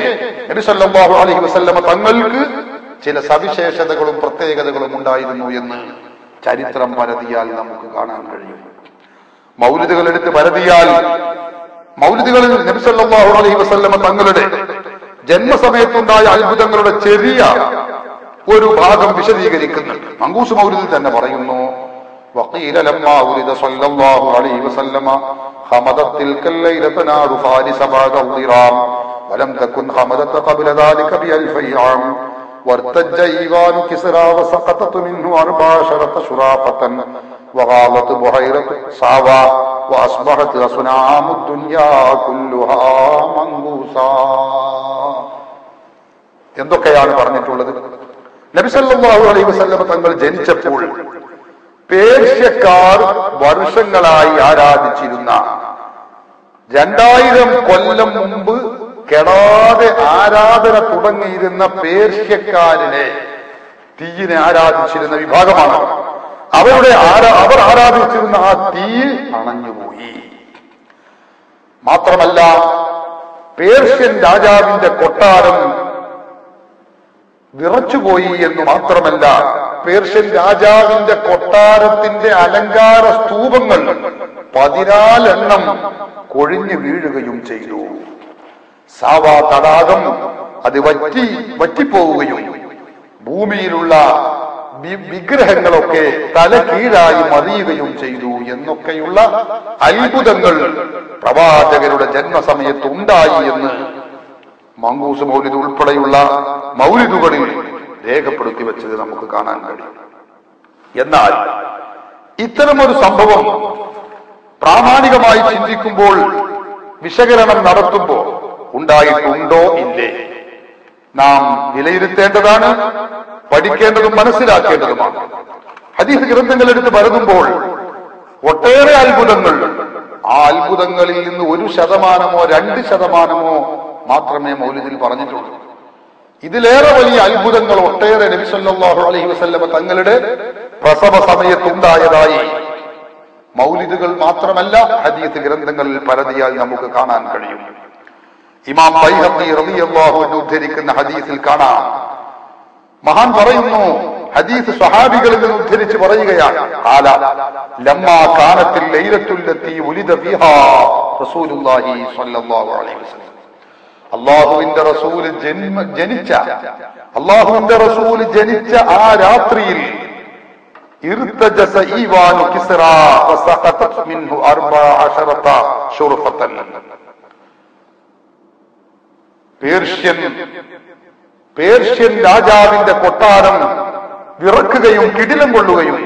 നബി സല്ലല്ലാഹു അലൈഹി വസല്ലമ തങ്ങൾക്ക് ചില സവിശേഷതകളും പ്രത്യേകതകളും ഉണ്ടായിരുന്നു എന്ന് ചരിത്രം പരതിയാൽ നമുക്ക് കാണാൻ കഴിയും. മൗലിദുകൾ എടുത്ത് പരതിയാൽ മൗലിദുകളിൽ നബി സല്ലല്ലാഹു അലൈഹി വസല്ലമ തങ്ങളുടെ ജന്മസമയത്തുണ്ടായ അത്ഭുതങ്ങളുടെ ചെറിയ ഒരു ഭാഗം വിശദീകരിക്കുന്നുണ്ട്. മങ്കൂസ് മൗലിദിൽ തന്നെ പറയുന്നു, وقيل لما ولد صلى الله عليه وسلم خمدت تلك الليلة نار فارس بعد الضرام ولم تكن خمدت قبل ذلك ب1000 عام وارتج ايوان كسرى وسقطت منه 14 شرافة وغاضت بحيرة صعبا واصبحت اصنام الدنيا كلها منغوصا. എന്തൊക്കെയാണ് പറഞ്ഞിട്ടുള്ളത്? നബി സല്ലല്ലാഹു അലൈഹി വസല്ലം തങ്ങൾ ജനിച്ചപ്പോൾ പേർഷ്യക്കാർ വർഷങ്ങളായി ആരാധിച്ചിരുന്ന 2000 കൊല്ലം മുമ്പ് കെടാതെ ആരാധന തുടങ്ങിയിരുന്ന പേർഷ്യക്കാരനെ തീയിനെ ആരാധിച്ചിരുന്ന വിഭാഗമാണ്. അവർ ആരാധിച്ചിരുന്ന ആ തീ അണഞ്ഞുപോയി. മാത്രമല്ല, പേർഷ്യൻ രാജാവിന്റെ കൊട്ടാരം വിറച്ചുപോയി എന്ന് മാത്രമല്ല, പേർഷ്യൻ രാജാവിന്റെ കൊട്ടാരത്തിന്റെ അലങ്കാര സ്തൂപങ്ങൾ 14 എണ്ണം കൊഴിഞ്ഞു വീഴുകയും ചെയ്തു. സാവാ തടാകം അത് വറ്റിപ്പോവുകയും ഭൂമിയിലുള്ള വിഗ്രഹങ്ങളൊക്കെ തല കീഴായി മറിയുകയും ചെയ്തു എന്നൊക്കെയുള്ള അത്ഭുതങ്ങൾ പ്രവാചകരുടെ ജന്മസമയത്ത് ഉണ്ടായി എന്ന് മങ്കൂസ് മൗലിദ് ഉൾപ്പെടെയുള്ള മൗലിദുകളിൽ രേഖപ്പെടുത്തി വെച്ചത് നമുക്ക് കാണാൻ കഴിയും. എന്നാൽ ഇത്തരമൊരു സംഭവം പ്രാമാണികമായി ചിന്തിക്കുമ്പോൾ, വിശകലനം നടത്തുമ്പോൾ ഉണ്ടായിട്ടുണ്ടോ ഇല്ലേ നാം വിലയിരുത്തേണ്ടതാണ്, പഠിക്കേണ്ടതും മനസ്സിലാക്കേണ്ടതുമാണ്. ഹദീസ് ഗ്രന്ഥങ്ങൾ എടുത്ത് പരതുമ്പോൾ ഒട്ടേറെ അത്ഭുതങ്ങൾ, ആ അത്ഭുതങ്ങളിൽ നിന്ന് 1% 2% മാത്രമേ മൗലിദിൽ പറഞ്ഞിട്ടുള്ളൂ. ഇതിലേറെ വലിയ അത്ഭുതങ്ങൾ ഒട്ടേറെ നബി സല്ലല്ലാഹു അലൈഹി വസല്ലമ തങ്ങളുടെ പ്രസവ സമയത്തുണ്ടായതായി മൗലിദുകൾ മാത്രമല്ല ഹദീസ് ഗ്രന്ഥങ്ങളിൽ പരതിയാൽ നമുക്ക് കാണാൻ കഴിയും. ഇമാം ബൈഹഖി റളിയല്ലാഹു അൻഹു ഉദ്ധരിക്കുന്ന ഹദീസിൽ കാണാം, മഹാൻ പറയുന്നു, ഹദീസ് സ്വഹാബികളിൽ നിന്ന് ഉദ്ധരിച്ച് പറയുകയാണ്, ഖാല ലമ്മാ കാനത്തിൽ ലൈലത്തുൽ ലത്തി ഉലിദ ഫീഹാ റസൂലുള്ളാഹി സ്വല്ലല്ലാഹു അലൈഹി വസല്ലം, അല്ലാഹുവിന്റെ റസൂൽ ജനിച്ച ആ രാത്രിയിൽ ഇർതജസ ഈവാനു കിസ്റാ വസഖതത് മിൻഹു 14 ശുർഫതൻ, പേർഷ്യൻ രാജാവിന്റെ കൊട്ടാരം വിറക്കുകയും കിടിലം കൊള്ളുകയും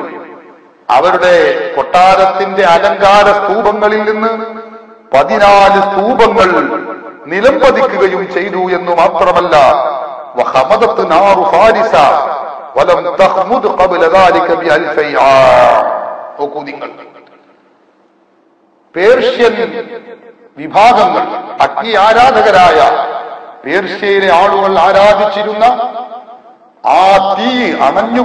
അവരുടെ കൊട്ടാരത്തിന്റെ അലങ്കാര സ്തൂപങ്ങളിൽ നിന്ന് 14 സ്തൂപങ്ങൾ നിലം പതിക്കുകയും ചെയ്തു എന്ന് മാത്രമല്ല, വഖമദത് നാറു ഫാരിസ വലം തഖ്മുദ് ഖബ്ല ദാലിക ബി1000 ആം. നോക്കൂ നിങ്ങൾ, പേർഷ്യൻ വിഭാഗങ്ങൾ, അഗ്നി ആരാധകരായ പേർഷ്യയിലെ ആളുകൾ ആരാധിച്ചിരുന്ന ആ തീ അണഞ്ഞു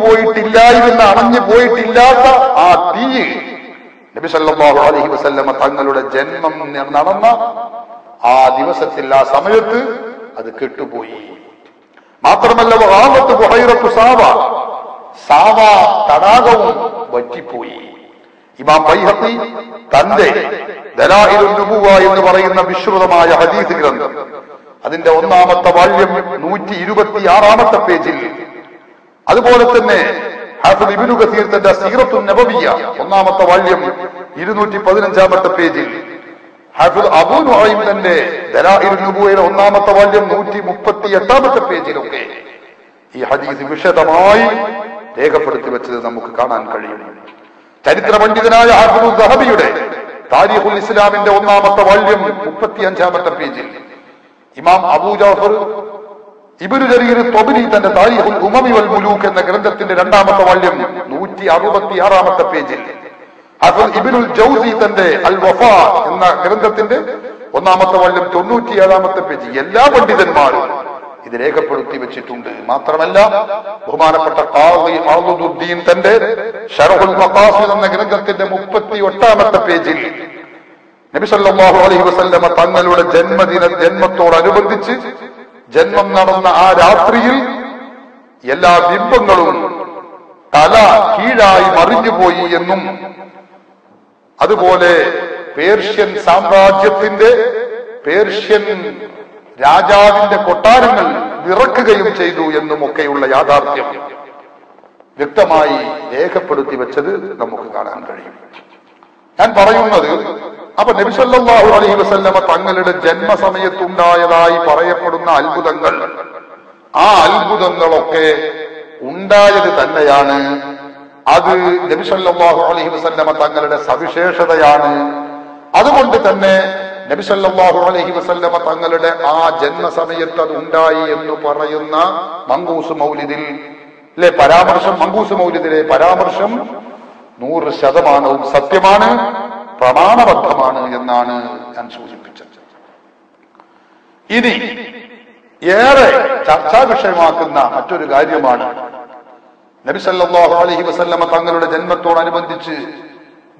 പോയിട്ടില്ലാത്ത ആ തീ നബി സല്ലല്ലാഹു അലൈഹി വസല്ലമ തങ്ങളുടെ ജന്മം നടന്ന ആ ദിവസത്തിൽ, ആ സമയത്ത് അത് കെട്ടുപോയി. മാത്രമല്ല, സാവ തടാകവും വറ്റിപ്പോയി. ഇമാം ബൈഹഖി തന്റെ ദലായിലുൻ നുബുവ എന്ന് പറയുന്ന വിശ്രുതമായ ഹദീസ് ഗ്രന്ഥം, അതിന്റെ 1-ാമത്തെ വാള്യം 126-ാമത്തെ പേജിൽ, അതുപോലെ തന്നെ ഹാഫിദ് ഇബ്നു കസീർ തന്റെ സീറത്തുൻ നബവിയ്യ 1-ാമത്തെ വാള്യം 215-ാമത്തെ പേജിൽ, ഹാഫിദ് അബൂ നുഐം തന്റെ ദലായിലുൻ നുബുവയുടെ 1-ാമത്തെ വാല്യം 138-ാമത്തെ പേജിലൊക്കെ ഈ ഹദീസ് വിശദമായി രേഖപ്പെടുത്തി വെച്ചത് നമുക്ക് കാണാൻ കഴിയും. ചരിത്ര പണ്ഡിതനായ ഹാഫിദ് ദഹബിയുടെ താരീഖുൽ ഇസ്ലാമിന്റെ 1-ാമത്തെ വാല്യം 35-ാമത്തെ പേജിൽ, ഇമാം അബൂ ജാഫർ ഇബ്നു ജരീർ ത്വബരി തന്റെ താരീഖുൽ ഉമമി വൽ മുലൂക്ക് എന്ന ഗ്രന്ഥത്തിന്റെ 2-ാമത്തെ വാല്യം 166-ാമത്തെ പേജിൽ, ഹാഫിദ് ഇബ്നുൽ ജൗസി തന്റെ അൽ വഫാ എന്ന ഗ്രന്ഥത്തിന്റെ ഒന്നാമത്തെ വാള്യം 97-ാമത്തെ പേജ്. എല്ലാ പണ്ഡിതന്മാരും ഇത് രേഖപ്പെടുത്തി വെച്ചിട്ടുണ്ട്. മാത്രമല്ല ബഹുമാനപ്പെട്ട ഖാദി അഅ്ദുദ്ദീൻ തന്റെ ശറഹുൽ മഖാസിദ് എന്ന ഗ്രന്ഥത്തിന്റെ 38-ാമത്തെ പേജിൽ നബി സല്ലല്ലാഹു അലൈഹി വസല്ലമ തങ്ങളുടെ ജന്മത്തോടനുബന്ധിച്ച് ജന്മം നടന്ന ആ രാത്രിയിൽ എല്ലാ ബിംബങ്ങളും തല കീഴായി മറിഞ്ഞുപോയി എന്നും അതുപോലെ പേർഷ്യൻ സാമ്രാജ്യത്തിന്റെ പേർഷ്യൻ രാജാവിന്റെ കൊട്ടാരങ്ങൾ വിറക്കുകയും ചെയ്തു എന്നും ഒക്കെയുള്ള യാഥാർത്ഥ്യം വ്യക്തമായി രേഖപ്പെടുത്തി വെച്ചത് നമുക്ക് കാണാൻ കഴിയും. ഞാൻ പറയുന്നത്, അപ്പൊ നബി സല്ലല്ലാഹു അലൈഹി വസല്ലമ തങ്ങളുടെ ജന്മസമയത്തുണ്ടായതായി പറയപ്പെടുന്ന അത്ഭുതങ്ങൾ, ആ അത്ഭുതങ്ങളൊക്കെ ഉണ്ടായത് തന്നെയാണ്. അത് നബി സല്ലല്ലാഹു അലൈഹി വസല്ലമ തങ്ങളുടെ സവിശേഷതയാണ്. അതുകൊണ്ട് തന്നെ നബി സല്ലല്ലാഹു അലൈഹി വസല്ലമ തങ്ങളുടെ ആ ജന്മസമയത്ത് അത് ഉണ്ടായി എന്ന് പറയുന്ന മങ്കൂസ് മൗലിദിൽ പരാമർശം, മങ്കൂസ് മൗലിദിലെ പരാമർശം 100% സത്യമാണ്, പ്രമാണബദ്ധമാണ് എന്നാണ് ഞാൻ സൂചിപ്പിച്ചത്. ഇനി ഏറെ ചർച്ചാ വിഷയമാക്കുന്ന മറ്റൊരു കാര്യമാണ് നബി സല്ലല്ലാഹു അലൈഹി വസല്ലമ തങ്ങളുടെ ജന്മത്തോടനുബന്ധിച്ച്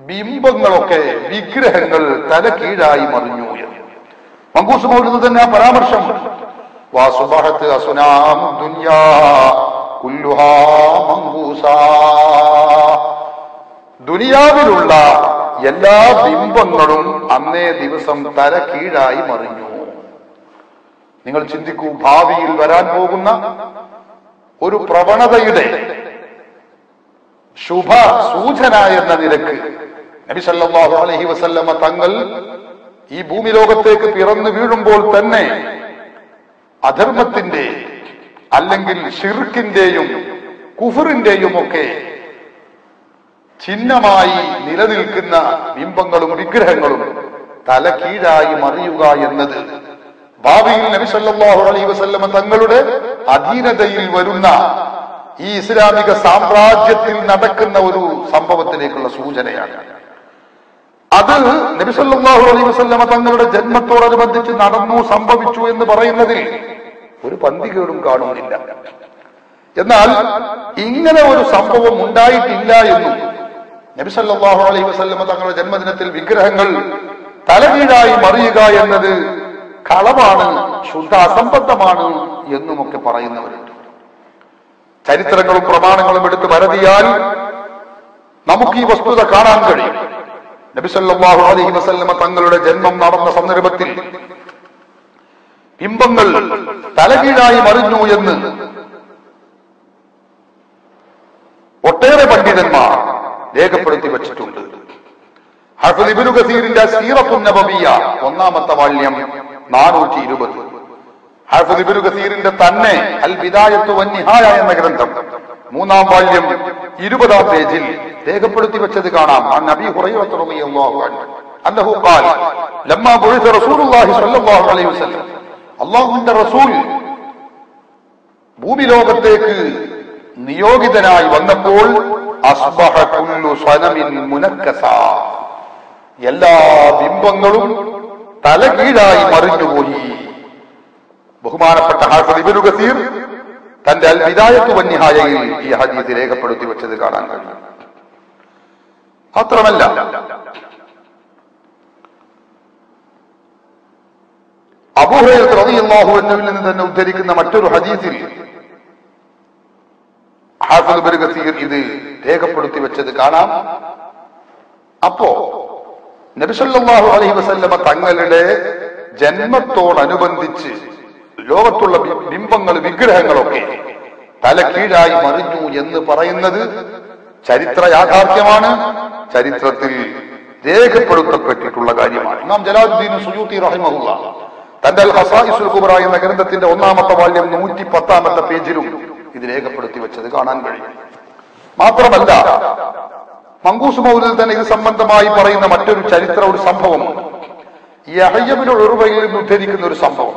ബിംബങ്ങളൊക്കെ, വിഗ്രഹങ്ങൾ തല കീഴായി മറിഞ്ഞു എന്ന് മങ്കൂസ് മൗലിദ് തന്നെ ആ പരാമർശമുണ്ട്. വാസുബഹത്ത് അസ്നാമു ദുനിയാ കുല്ലുഹാ മങ്കൂസാ, ദുനിയാവിലുള്ള എല്ലാ ബിംബങ്ങളും അന്നേ ദിവസം തല കീഴായി മറിഞ്ഞു. നിങ്ങൾ ചിന്തിക്കൂ, ഭാവിയിൽ വരാൻ പോകുന്ന ഒരു പ്രവണതയുടെ ശുഭ സൂചന എന്ന നിലക്ക് നബി സല്ലല്ലാഹു അലൈഹി വസല്ലമ തങ്ങൾ ഈ ഭൂമി ലോകത്തേക്ക് പിറന്നു വീഴുമ്പോൾ തന്നെ അധർമ്മത്തിന്റെ അല്ലെങ്കിൽ ശിർക്കിന്റെയും കുഫറിന്റെയും ഒക്കെ ചിഹ്നമായി നിലനിൽക്കുന്ന ബിംബങ്ങളും വിഗ്രഹങ്ങളും തല കീഴായി മറിയുക എന്നത് ഭാവിയിൽ നബി സല്ലല്ലാഹു അലൈഹി വസല്ലമ തങ്ങളുടെ അധീനതയിൽ വരുന്ന ഈ ഇസ്ലാമിക സാമ്രാജ്യത്തിൽ നടക്കുന്ന ഒരു സംഭവത്തിലേക്കുള്ള സൂചനയാണ്. അത് നബി സല്ലല്ലാഹു അലൈഹി വസല്ലമ തങ്ങളുടെ ജന്മത്തോടനുബന്ധിച്ച് നടന്നു, സംഭവിച്ചു എന്ന് പറയുന്നതിൽ ഒരു പന്തികേടും കാണുന്നില്ല. എന്നാൽ ഇങ്ങനെ ഒരു സംഭവം ഉണ്ടായിട്ടില്ല എന്നും നബി സല്ലല്ലാഹു അലൈഹി വസല്ലമ തങ്ങളുടെ ജന്മദിനത്തിൽ വിഗ്രഹങ്ങൾ തലകീഴായി മറിയുക എന്നത് കളവാണ്, ശുദ്ധ അസംബദ്ധമാണ് എന്നുമൊക്കെ പറയുന്നവരുണ്ട്. ചരിത്രങ്ങളും പ്രമാണങ്ങളും എടുത്ത് പരതിയാൽ നമുക്ക് ഈ വസ്തുത കാണാൻ കഴിയും. നബി സല്ലല്ലാഹു അലൈഹി വസല്ലമ തങ്ങളുടെ ജന്മം നടന്ന സന്ദർഭത്തിൽ ബിംബങ്ങൾ തലകീഴായി മറിഞ്ഞു എന്ന് ഒട്ടേറെ പണ്ഡിതന്മാർ രേഖപ്പെടുത്തി വച്ചിട്ടുണ്ട്. ഹഫീദ് ഇബ്നു കസീറിന്റെ സീറത്തുൻ നബവിയ്യ 1-ാമത്തെ വാള്യം 420, ഹഫീദ് ഇബ്നു കസീറിന്റെ തന്നെ അൽ ബിദായത്തു വന്നിഹായ എന്ന ഗ്രന്ഥം 3-ാം വാള്യം 20-ാം പേജിൽ രേഖപ്പെടുത്തി വെച്ചത് കാണാം. അൻ നബി ഹുറൈറ റളിയല്ലാഹു അൻഹു അന്നഹു ഖാല ലമ്മാ ബുഇസ റസൂലുള്ളാഹി സ്വല്ലല്ലാഹു അലൈഹി വസല്ലം, അല്ലാഹുവിന്റെ റസൂൽ ഭൂമി ലോകത്തേക്ക് നിയോഗിതനായി വന്നപ്പോൾ അസ്ബഹ കുല്ലു സനമിൻ മുനക്കസ, എല്ലാ ബിംബങ്ങളും തലകീഴായി മറിഞ്ഞുപോയി. ബഹുമാനപ്പെട്ട ഹാഫിദ് ഇബ്നു കസീർ തന്റെ അൽ ബിദായത്തു വന്നിഹായയിൽ ഈ ഹദീസ് രേഖപ്പെടുത്തി വെച്ചത് കാണാൻ കഴിയും. മാത്രമല്ല അബൂ ഹുറൈറ റളിയല്ലാഹു അൻഹുവിൽ നിന്ന് തന്നെ ഉദ്ധരിക്കുന്ന മറ്റൊരു ഹദീസിൽ ഹാഫിദ് ഇബ്നു കസീർ ഇത് രേഖപ്പെടുത്തി വെച്ചത് കാണാം. അപ്പോ നബി സല്ലല്ലാഹു അലൈഹി വസല്ലമ തങ്ങളുടെ ജന്മത്തോടനുബന്ധിച്ച് ലോകത്തുള്ള ബിംബങ്ങൾ, വിഗ്രഹങ്ങളൊക്കെ തലകീഴായി മറിഞ്ഞു എന്ന് പറയുന്നത് ചരിത്ര യാഥാർത്ഥ്യമാണ്, ചരിത്രത്തിൽ രേഖപ്പെടുത്തപ്പെട്ടിട്ടുള്ള കാര്യമാണ്. ഇമാം ജലാലുദ്ദീൻ സുയൂത്തി റഹിമഹുല്ലാഹ് തന്റെ അൽ ഖസായിസുൽ കുബ്ര എന്ന ഗ്രന്ഥത്തിന്റെ 1-ാമത്തെ വാല്യം 110-ാമത്തെ പേജിലും ഇത് രേഖപ്പെടുത്തി വെച്ചത് കാണാൻ കഴിയും. മാത്രമല്ല മങ്കൂസ് മൗലിദിൽ തന്നെ ഇത് സംബന്ധമായി പറയുന്ന മറ്റൊരു ചരിത്ര ഒരു സംഭവം, യഹ്യ ഇബ്നു ഉർവയിൽ നിന്ന് ഉദ്ധരിക്കുന്ന ഒരു സംഭവം.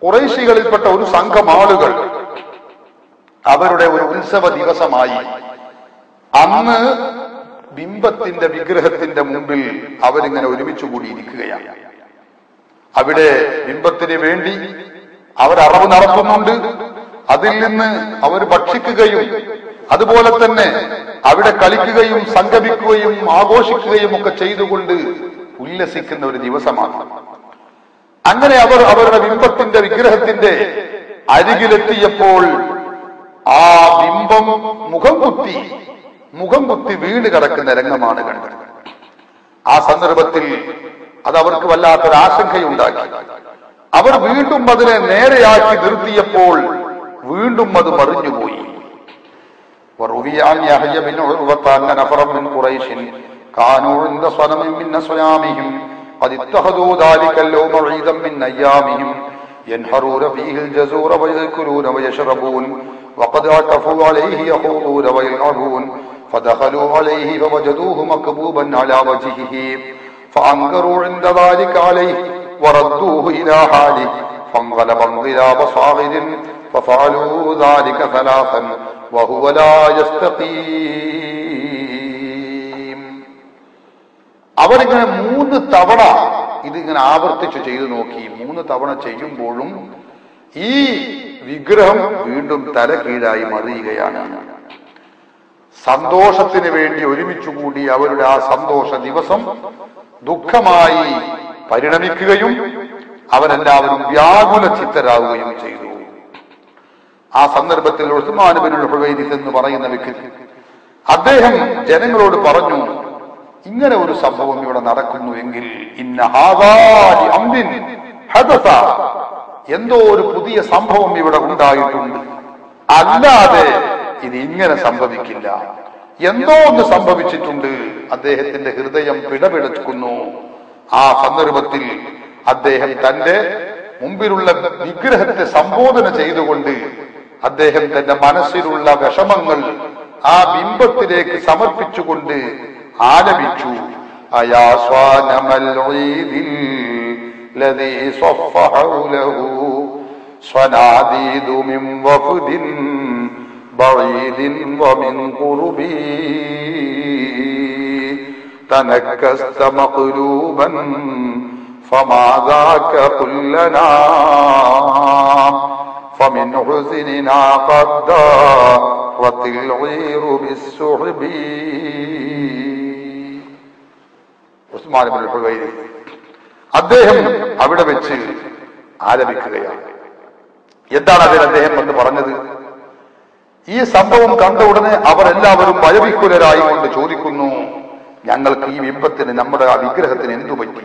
ഖുറൈശികളിൽപ്പെട്ട ഒരു സംഘം ആളുകൾ അവരുടെ ഒരു ഉത്സവ ദിവസമായി അന്ന് ബിംബത്തിന്റെ വിഗ്രഹത്തിന്റെ മുമ്പിൽ അവരിങ്ങനെ ഒരുമിച്ച് കൂടിയിരിക്കുകയാണ്. അവിടെ ബിംബത്തിന് വേണ്ടി അവർ അറവ് നടത്തുന്നുണ്ട്. അതിൽ നിന്ന് അവർ ഭക്ഷിക്കുകയും അതുപോലെ തന്നെ അവിടെ കളിക്കുകയും സംഗമിക്കുകയും ആഘോഷിക്കുകയും ഒക്കെ ചെയ്തുകൊണ്ട് ഉല്ലസിക്കുന്ന ഒരു ദിവസമാണ്. അങ്ങനെ അവർ അവരുടെ ബിംബത്തിന്റെ വിഗ്രഹത്തിന്റെ അരികിലെത്തിയപ്പോൾ ആ ബിംബം മുഖം കുത്തി വീണ് കിടക്കുന്ന രംഗമാണ് കണ്ടത്. ആ സന്ദർഭത്തിൽ അത് അവർക്ക് വല്ലാത്തൊരു ആശങ്കയുണ്ടാക്കി. അവർ വീണ്ടും അതിനെ നേരെയാക്കി നിർത്തിയപ്പോൾ വീണ്ടും അത് മറിഞ്ഞുപോയി. وروي عن يحيى بن عروة أن نفرا من قريش كانوا عند صنم من أصنامهم قد اتخذوا ذلك اليوم عيدا من أيامهم ينحرون فيه الجزور ويأكلون ويشربون وقد عكفوا عليه يخوضون ويلعبون فدخلوا عليه فوجدوه مكبوبا على وجهه فأنكروا عند ذلك عليه وردوه إلى حاله فانقلب انقلاب صاغر ففعلوا ذلك ثلاثا وهو لا يستقيم. അവരിങ്ങനെ 3 തവണ ഇതിങ്ങനെ ആവർത്തിച്ച് ചെയ്തു നോക്കി. 3 തവണ ചെയ്യുമ്പോഴും ഈ വിഗ്രഹം വീണ്ടും തല കീഴായി മറിയുകയാണ്. സന്തോഷത്തിന് വേണ്ടി ഒരുമിച്ചുകൂടി അവരുടെ ആ സന്തോഷ ദിവസം ദുഃഖമായി പരിണമിക്കുകയും അവരെല്ലാവരും വ്യാകുല ചിത്തരാകുകയും ചെയ്തു. ആ സന്ദർഭത്തിൽ ഉസ്മാൻ ഇബ്നുൽ ഹുവൈരിസ് എന്ന് പറയുന്ന വ്യക്തി അദ്ദേഹം ജനങ്ങളോട് പറഞ്ഞു, ഇങ്ങനെ ഒരു സംഭവം ഇവിടെ നടക്കുന്നുവെങ്കിൽ എന്തോ ഒരു പുതിയ സംഭവം ഇവിടെ ഉണ്ടായിട്ടുണ്ട്, അല്ലാതെ ഇത് ഇങ്ങനെ സംഭവിക്കില്ല. എന്തോ ഒന്ന് സംഭവിച്ചിട്ടുണ്ട്. അദ്ദേഹത്തിന്റെ ഹൃദയം പിടപിടക്കുന്നു. ആ സന്ദർഭത്തിൽ അദ്ദേഹം തന്റെ മുമ്പിലുള്ള വിഗ്രഹത്തെ സംബോധന ചെയ്തുകൊണ്ട് അദ്ദേഹം തന്റെ മനസ്സിലുള്ള വിഷമങ്ങൾ ആ ബിംബത്തിലേക്ക് സമർപ്പിച്ചുകൊണ്ട് ആലപിച്ചു. تنكست مقلوبا فما ذاك قل لنا فمن حزننا قد دارت العير بالسحب. ഉസ്മാൻ ഇബ്നുൽ ഹുവൈരിസ് അദ്ദേഹം അവിടെ വെച്ച് ആലപിക്കുകയാണ്. എന്താണ് അതിൽ അദ്ദേഹം എന്ന് പറഞ്ഞത്? ഈ സംഭവം കണ്ട ഉടനെ അവർ എല്ലാവരും ഭയവിഹ്വലരായി കൊണ്ട് ചോദിക്കുന്നു, ഞങ്ങൾക്ക് ഈ ബിംബത്തിന്, നമ്മുടെ ആ വിഗ്രഹത്തിന് എന്തു പറ്റി?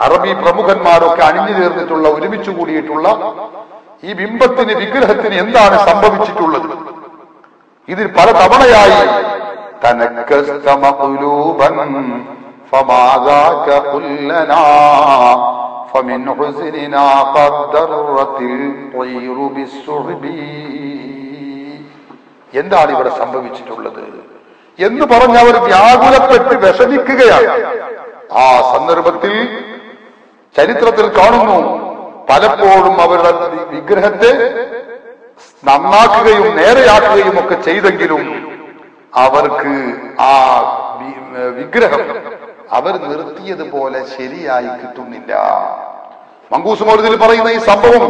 അറബി പ്രമുഖന്മാരൊക്കെ അണിഞ്ഞു ചേർന്നിട്ടുള്ള, ഒരുമിച്ച് കൂടിയിട്ടുള്ള ഈ ബിംബത്തിന്, വിഗ്രഹത്തിന് എന്താണ് സംഭവിച്ചിട്ടുള്ളത്? ഇതിൽ പല തവണയായി എന്താണ് ഇവിടെ സംഭവിച്ചിട്ടുള്ളത് എന്ന് പറഞ്ഞ് അവർ വ്യാകുലപ്പെട്ട് വിഷമിക്കുകയാണ്. ആ സന്ദർഭത്തിൽ ചരിത്രത്തിൽ കാണുന്നു, പലപ്പോഴും അവരുടെ വിഗ്രഹത്തെ നന്നാക്കുകയും നേരെയാക്കുകയും ഒക്കെ ചെയ്തെങ്കിലും അവർക്ക് ആ വിഗ്രഹം അവർ നിർത്തിയതുപോലെ ശരിയായി കിട്ടുന്നില്ല. മങ്കൂസ് മൗലിദിൽ പറയുന്ന ഈ സംഭവം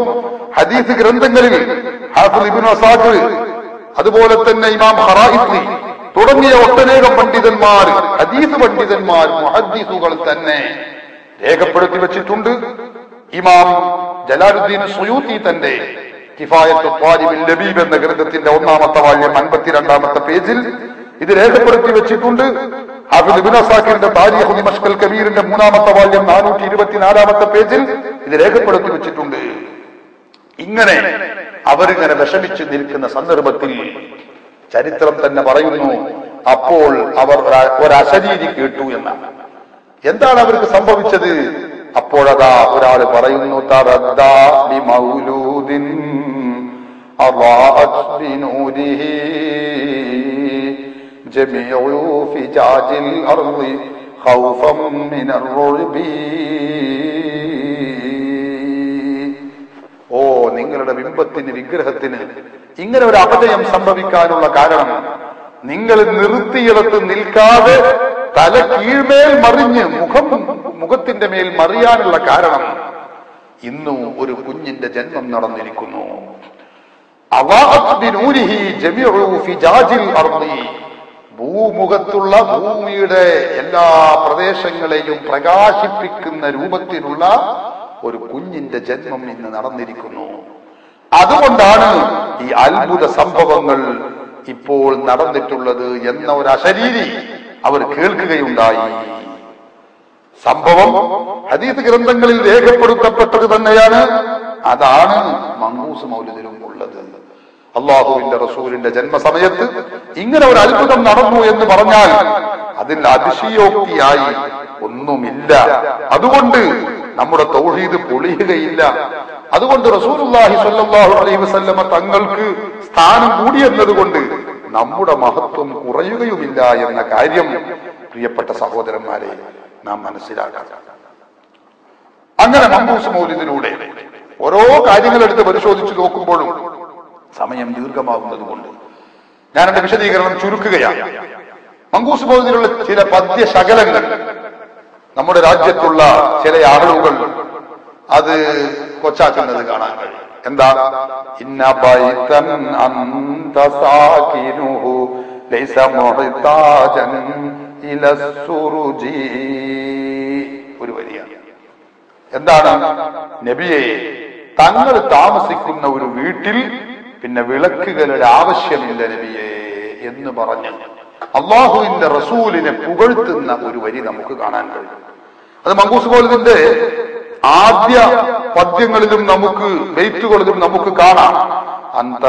ഹദീസ് ഗ്രന്ഥങ്ങളിൽ ഹാഫിദ് ഇബ്നു അസാഖിർ, അതുപോലെ തന്നെ ഇമാം ഖറാഇത്തി തുടങ്ങിയ ഒട്ടനേകം പണ്ഡിതന്മാർ, ഹദീസ് പണ്ഡിതന്മാർ, മുഹദ്ദിസുകൾ തന്നെ രേഖപ്പെടുത്തി വെച്ചിട്ടുണ്ട്. ഇമാം ജലാലുദ്ദീൻ സുയൂത്തി തന്റെ കിഫായത്തു ത്വാലിബിൽ ലബീബ് എന്ന ഗ്രന്ഥത്തിന്റെ 1-ാമത്തെ വാല്യം 52-ാമത്തെ പേജിൽ ഇത് രേഖപ്പെടുത്തി വെച്ചിട്ടുണ്ട്. ഹാഫിദ് ഇബ്നു അസാഖിറിന്റെ താരീഖ് ദിമഷ്കൽ കബീറിന്റെ 3-ാമത്തെ വാല്യം 424-ാമത്തെ പേജിൽ ഇത് രേഖപ്പെടുത്തി വെച്ചിട്ടുണ്ട്. ഇങ്ങനെ അവരിങ്ങനെ വിഷമിച്ച് നിൽക്കുന്ന സന്ദർഭത്തിൽ ചരിത്രം തന്നെ പറയുന്നു, അപ്പോൾ അവർ ഒരശരീരി കേട്ടു എന്നാണ്. എന്താണ് അവർക്ക് സംഭവിച്ചത്? അപ്പോഴതാ ഒരാൾ പറയുന്നു, തറദ്ദാ ബിമൗലൂദിൻ അളാഅത് ബിനൂരിഹി ജമീഉ ഫിജാജിൽ അർളി ഖൗഫൻ മിനർ റുബി. ഓ, നിങ്ങളുടെ ബിംബത്തിന്, വിഗ്രഹത്തിന് ഇങ്ങനെ ഒരു അപജയം സംഭവിക്കാനുള്ള കാരണം നിങ്ങൾ നിർത്തിയിടത്ത് നിൽക്കാതെ തല കീഴ്മേൽ മറിഞ്ഞ് മുഖത്തിന്റെ മേൽ മറിയാനുള്ള കാരണം ഇന്നും ഒരു കുഞ്ഞിന്റെ ജന്മം നടന്നിരിക്കുന്നു. ഭൂമുഖത്തുള്ള ഭൂമിയുടെ എല്ലാ പ്രദേശങ്ങളെയും പ്രകാശിപ്പിക്കുന്ന രൂപത്തിലുള്ള ഒരു കുഞ്ഞിന്റെ ജന്മം ഇന്ന് നടന്നിരിക്കുന്നു. അതുകൊണ്ടാണ് ഈ അത്ഭുത സംഭവങ്ങൾ ഇപ്പോൾ നടന്നിട്ടുള്ളത് എന്ന ഒരു അശരീരി അവർ കേൾക്കുകയുണ്ടായി. സംഭവം ഹദീസ് ഗ്രന്ഥങ്ങളിൽ രേഖപ്പെടുത്തപ്പെട്ടത് തന്നെയാണ്. അതാണ് മങ്കൂസ് മൗലിദിലും ഉള്ളത്. അള്ളാഹുവിന്റെ റസൂലിന്റെ ജന്മസമയത്ത് ഇങ്ങനെ ഒരു അത്ഭുതം നടന്നു എന്ന് പറഞ്ഞാൽ അതിൽ അതിശയോക്തിയായി ഒന്നുമില്ല. അതുകൊണ്ട് നമ്മുടെ തൗഹീദ് പൊളിയുകയില്ല. അതുകൊണ്ട് റസൂലുള്ളാഹി സ്വല്ലല്ലാഹു അലൈഹി വസല്ലമ തങ്ങൾക്ക് സ്ഥാനം കൂടിയെന്നതുകൊണ്ട് നമ്മുടെ മഹത്വം കുറയുകയുമില്ല എന്ന കാര്യം പ്രിയപ്പെട്ട സഹോദരന്മാരെ നാം മനസ്സിലാക്കാം. അങ്ങനെ മങ്കൂസ് മൗലിദിലൂടെ ഓരോ കാര്യങ്ങളെടുത്ത് പരിശോധിച്ചു നോക്കുമ്പോഴും സമയം ദീർഘമാകുന്നത് കൊണ്ട് ഞാൻ എന്റെ വിശദീകരണം ചുരുക്കുകയാണ്. മങ്കൂസ് മൗലിദിലുള്ള ചില പദ്യശകലങ്ങൾ നമ്മുടെ രാജ്യത്തുള്ള ചില ആളുകൾ അത് കൊച്ചാക്കുന്നത് കാണാൻ കഴിയും. എന്താ? ഇന്ന ബൈതൻ അന്ത സാകിനുഹു ലൈസ മുഹ്താജൻ ഇലസ്സുറുജി. ഒരു വരിയാണ്. എന്താണ്? നബിയെ, തങ്ങൾ താമസിക്കുന്ന ഒരു വീട്ടിൽ പിന്നെ വിളക്കുകളുടെ ആവശ്യമില്ല നബിയെ എന്ന് പറഞ്ഞ് അള്ളാഹുവിന്റെ റസൂലിനെ പുകഴ്ത്തുന്ന ഒരു വരി നമുക്ക് കാണാൻ കഴിയും. അത് മങ്കൂസ് മൗലിദിന്റെ ആദ്യ പദ്യങ്ങളിലും നമുക്ക് ബൈത്തുകളിലും നമുക്ക് കാണാം. അന്ത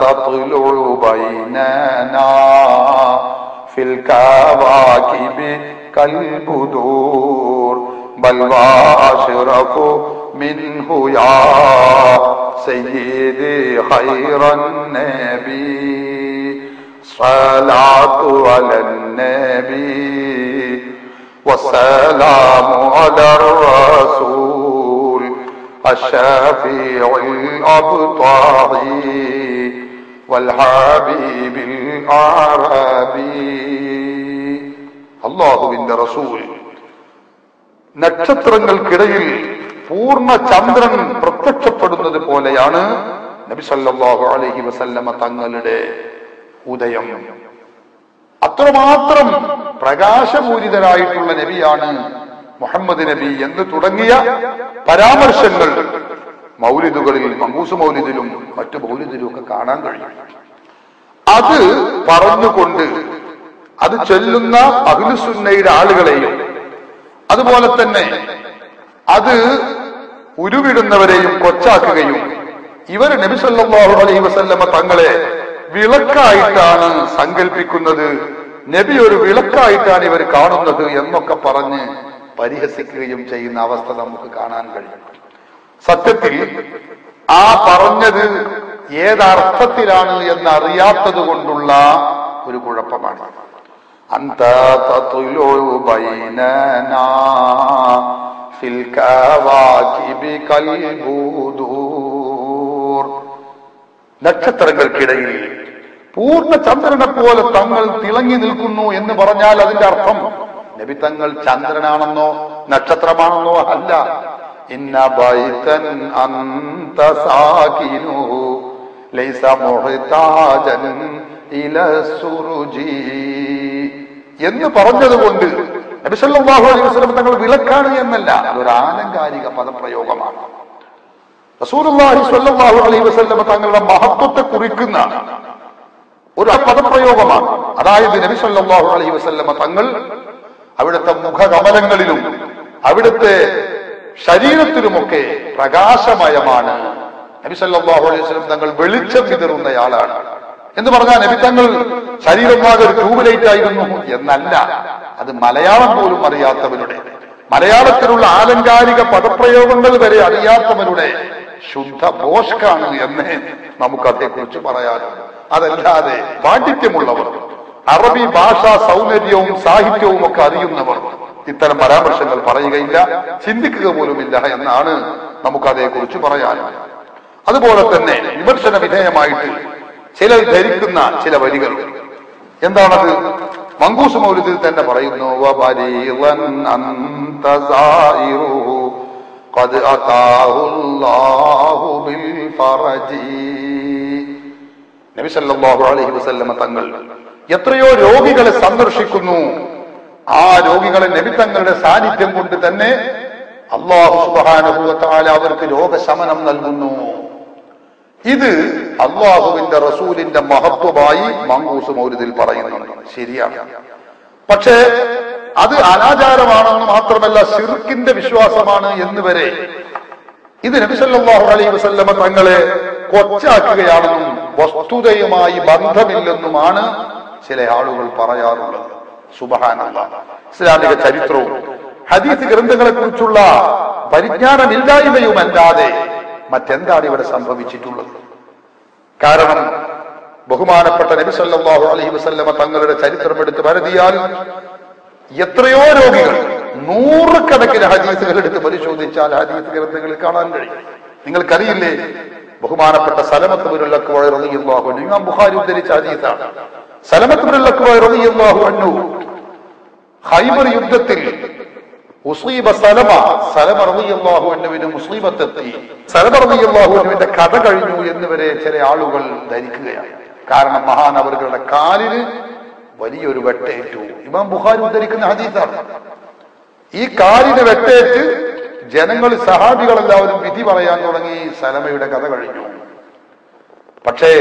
തത്ലുഉ ബൈനനാ ഫിൽ കവാകിബി കൽബുദൂർ ബൽ വാശറഫു മിൻഹു യാ സയ്യിദി ഖൈറൻ നബി സ്വലാത്തു അലൻ നബി والسلام على الرسول الشفيع الأبطال والحبيب الأعرابي. അല്ലാഹുവിന്റെ റസൂൽ നക്ഷത്രങ്ങൾക്കിടയിൽ പൂർണ്ണ ചന്ദ്രൻ പ്രത്യക്ഷപ്പെടുന്നത് പോലെയാണ് നബി സല്ലല്ലാഹു അലൈഹി വസല്ലമ തങ്ങളുടെ ഉദയം. അത്രമാത്രം പ്രകാശപൂരിതരായിട്ടുള്ള നബിയാണ് മുഹമ്മദ് നബി എന്ന് തുടങ്ങിയ പരാമർശങ്ങൾ മൗലിദുകളിൽ, മങ്കൂസ് മൗലിദിലും മറ്റു മൗലിദിലും ഒക്കെ കാണാൻ കഴിയും. അത് പറഞ്ഞുകൊണ്ട് അത് ചൊല്ലുന്ന അഹ്ലുസുന്നയുടെ ആളുകളെയും അതുപോലെ തന്നെ അത് ഉരുവിടുന്നവരെയും കൊച്ചാക്കുകയും ഇവർ നബി സല്ലല്ലാഹു അലൈഹി വസല്ലമ തങ്ങളെ വിളക്കായിട്ടാണ് സങ്കല്പിക്കുന്നത്, നബി ഒരു വിളക്കായിട്ടാണ് ഇവർ കാണുന്നത് എന്നൊക്കെ പറഞ്ഞ് പരിഹസിക്കുകയും ചെയ്യുന്ന അവസ്ഥ നമുക്ക് കാണാൻ കഴിയും. സത്യത്തിൽ ആ പറഞ്ഞത് ഏതർത്ഥത്തിലാണ് എന്നറിയാത്തത് കൊണ്ടുള്ള ഒരു കുഴപ്പമാണ്. അന്ത തത്ലുഉ ബൈനനാ ഫിൽ കവാകിബി കൽബുദൂർ. നക്ഷത്രങ്ങൾക്കിടയിൽ പൂർണ്ണ ചന്ദ്രനെ പോലെ തങ്ങൾ തിളങ്ങി നിൽക്കുന്നു എന്ന് പറഞ്ഞാൽ അതിന്റെ അർത്ഥം നബി തങ്ങൾ ചന്ദ്രനാണെന്നോ നക്ഷത്രമാണെന്നോ അല്ല. ഇന്ന ബൈതൻ അന്ത സാകിനുഹു ലൈസ മുഹ്താജൻ ഇലസ്സുറുജി എന്ന് പറഞ്ഞതുകൊണ്ട് നബി സല്ലല്ലാഹു അലൈഹി വസല്ലം തങ്ങൾ വിളക്കാണ് എന്നല്ല, അതൊരു ആലങ്കാരിക പദപ്രയോഗമാണ്. റസൂലുള്ളാഹി സ്വല്ലല്ലാഹു അലൈഹി വസല്ലം തങ്ങളുടെ മഹത്വത്തെ കുറിക്കുന്ന ഒരു പദപ്രയോഗമാണ്. അതായത് നബി സല്ലല്ലാഹു അലൈഹി വസല്ലം തങ്ങൾ അവിടുത്തെ മുഖകമലങ്ങളിലും അവിടുത്തെ ശരീരത്തിലുമൊക്കെ പ്രകാശമയമാണ്. നബി സല്ലല്ലാഹു അലൈഹി വസല്ലം തങ്ങൾ വെളിച്ചം വിതറുന്നയാളാണ് എന്ന് പറഞ്ഞാൽ നബി തങ്ങൾ ശരീരമാകെ ഒരു ട്യൂബ്ലൈറ്റ് ആയിരുന്നു എന്നല്ല. അത് മലയാളം പോലും അറിയാത്തവരുടെ, മലയാളത്തിലുള്ള ആലങ്കാരിക പദപ്രയോഗങ്ങൾ വരെ അറിയാത്തവരുടെ ശുദ്ധ ബോഷ്കാണ് എന്ന് നമുക്ക് അതേക്കുറിച്ച് പറയാനുണ്ട്. അതല്ലാതെ പാണ്ഡിത്യമുള്ളവർ, അറബി ഭാഷാ സൗന്ദര്യവും സാഹിത്യവും ഒക്കെ അറിയുന്നവർ ഇത്തരം പരാമർശങ്ങൾ പറയുകയില്ല, ചിന്തിക്കുക പോലുമില്ല എന്നാണ് നമുക്ക് അതേക്കുറിച്ച് പറയാനുള്ളത്. അതുപോലെ തന്നെ വിമർശന വിധേയമായിട്ട് ചിലർ ധരിക്കുന്ന ചില വരികൾ എന്താണത്? മങ്കൂസ് മൗലിദിൽ തന്നെ പറയുന്നു, നബി സല്ലല്ലാഹു അലൈഹി വസല്ലമ തങ്ങൾ എത്രയോ രോഗികളെ സന്ദർശിക്കുന്നു. ആ രോഗികളെ നബി തങ്ങളുടെ സാന്നിധ്യം കൊണ്ട് തന്നെ അല്ലാഹു സുബ്ഹാനഹു വ തആല അവർക്ക് രോഗശമനം നൽകുന്നു. ഇത് അല്ലാഹുവിന്റെ റസൂലിന്റെ മഹത്വമായി മങ്കൂസ് മൗലിദിൽ പറയുന്നുണ്ട്. ശരിയാണ്. പക്ഷേ അത് അനാചാരമാണെന്ന് മാത്രമല്ല ശിർക്കിന്റെ വിശ്വാസമാണ് എന്ന് വരെ ഇത് നബി സല്ലല്ലാഹു അലൈഹി വസല്ലമ തങ്ങളെ കൊച്ചാക്കുകയാണെന്നും വസ്തുതയുമായി ബന്ധമില്ലെന്നുമാണ് ചില ആളുകൾ പറയാറുള്ളത്. സുബ്ഹാനല്ലാഹ്. ഇസ്ലാമിക ചരിത്രവും ഹദീസ് ഗ്രന്ഥങ്ങളെ കുറിച്ചുള്ള പരിജ്ഞാനമില്ലായ്മയുമല്ലാതെ മറ്റെന്താണ് ഇവിടെ സംഭവിച്ചിട്ടുള്ളത്? കാരണം ബഹുമാനപ്പെട്ട നബി സല്ലല്ലാഹു അലൈഹി വസല്ലമ തങ്ങളുടെ ചരിത്രം എടുത്ത് പരതിയാൽ എത്രയോ രോഗികൾ, നൂറുകണക്കിന് ഹദീസുകൾ എടുത്ത് പരിശോധിച്ചാൽ ഹദീസ് ഗ്രന്ഥങ്ങളിൽ കാണാൻ കഴിയും. നിങ്ങൾക്കറിയില്ലേ, ബഹുമാനപ്പെട്ട സലമത്ത് ബിനുൽ അക്വഅ റളിയല്ലാഹു അൻഹു, ഇമാം ബുഖാരി ഉദ്ധരിച്ച ഹദീസാണ്. സലമത്ത് ബിനുൽ അക്വഅ റളിയല്ലാഹു അൻഹു ഖൈബർ യുദ്ധത്തിൽ ഉസീബ സലമ റളിയല്ലാഹു അൻഹുവിന് മുസീബത്തെത്തി. സലമ റളിയല്ലാഹു അൻഹുവിന്റെ കഥ കഴിഞ്ഞു എന്ന് വരെ ചില ആളുകൾ ധരിക്കുകയാണ്. കാരണം മഹാൻ അവരുടെ കാലിന് വലിയൊരു വെട്ടേറ്റു. ഇമാം ബുഖാരി ഉദ്ധരിക്കുന്ന ഹദീസാണ്. ഈ കാലിന് വെട്ടേറ്റ് ജനങ്ങൾ, സഹാബികളെല്ലാവരും വിധി പറയാൻ തുടങ്ങി. സലമയുടെ കഥ കഴിഞ്ഞു. പക്ഷേ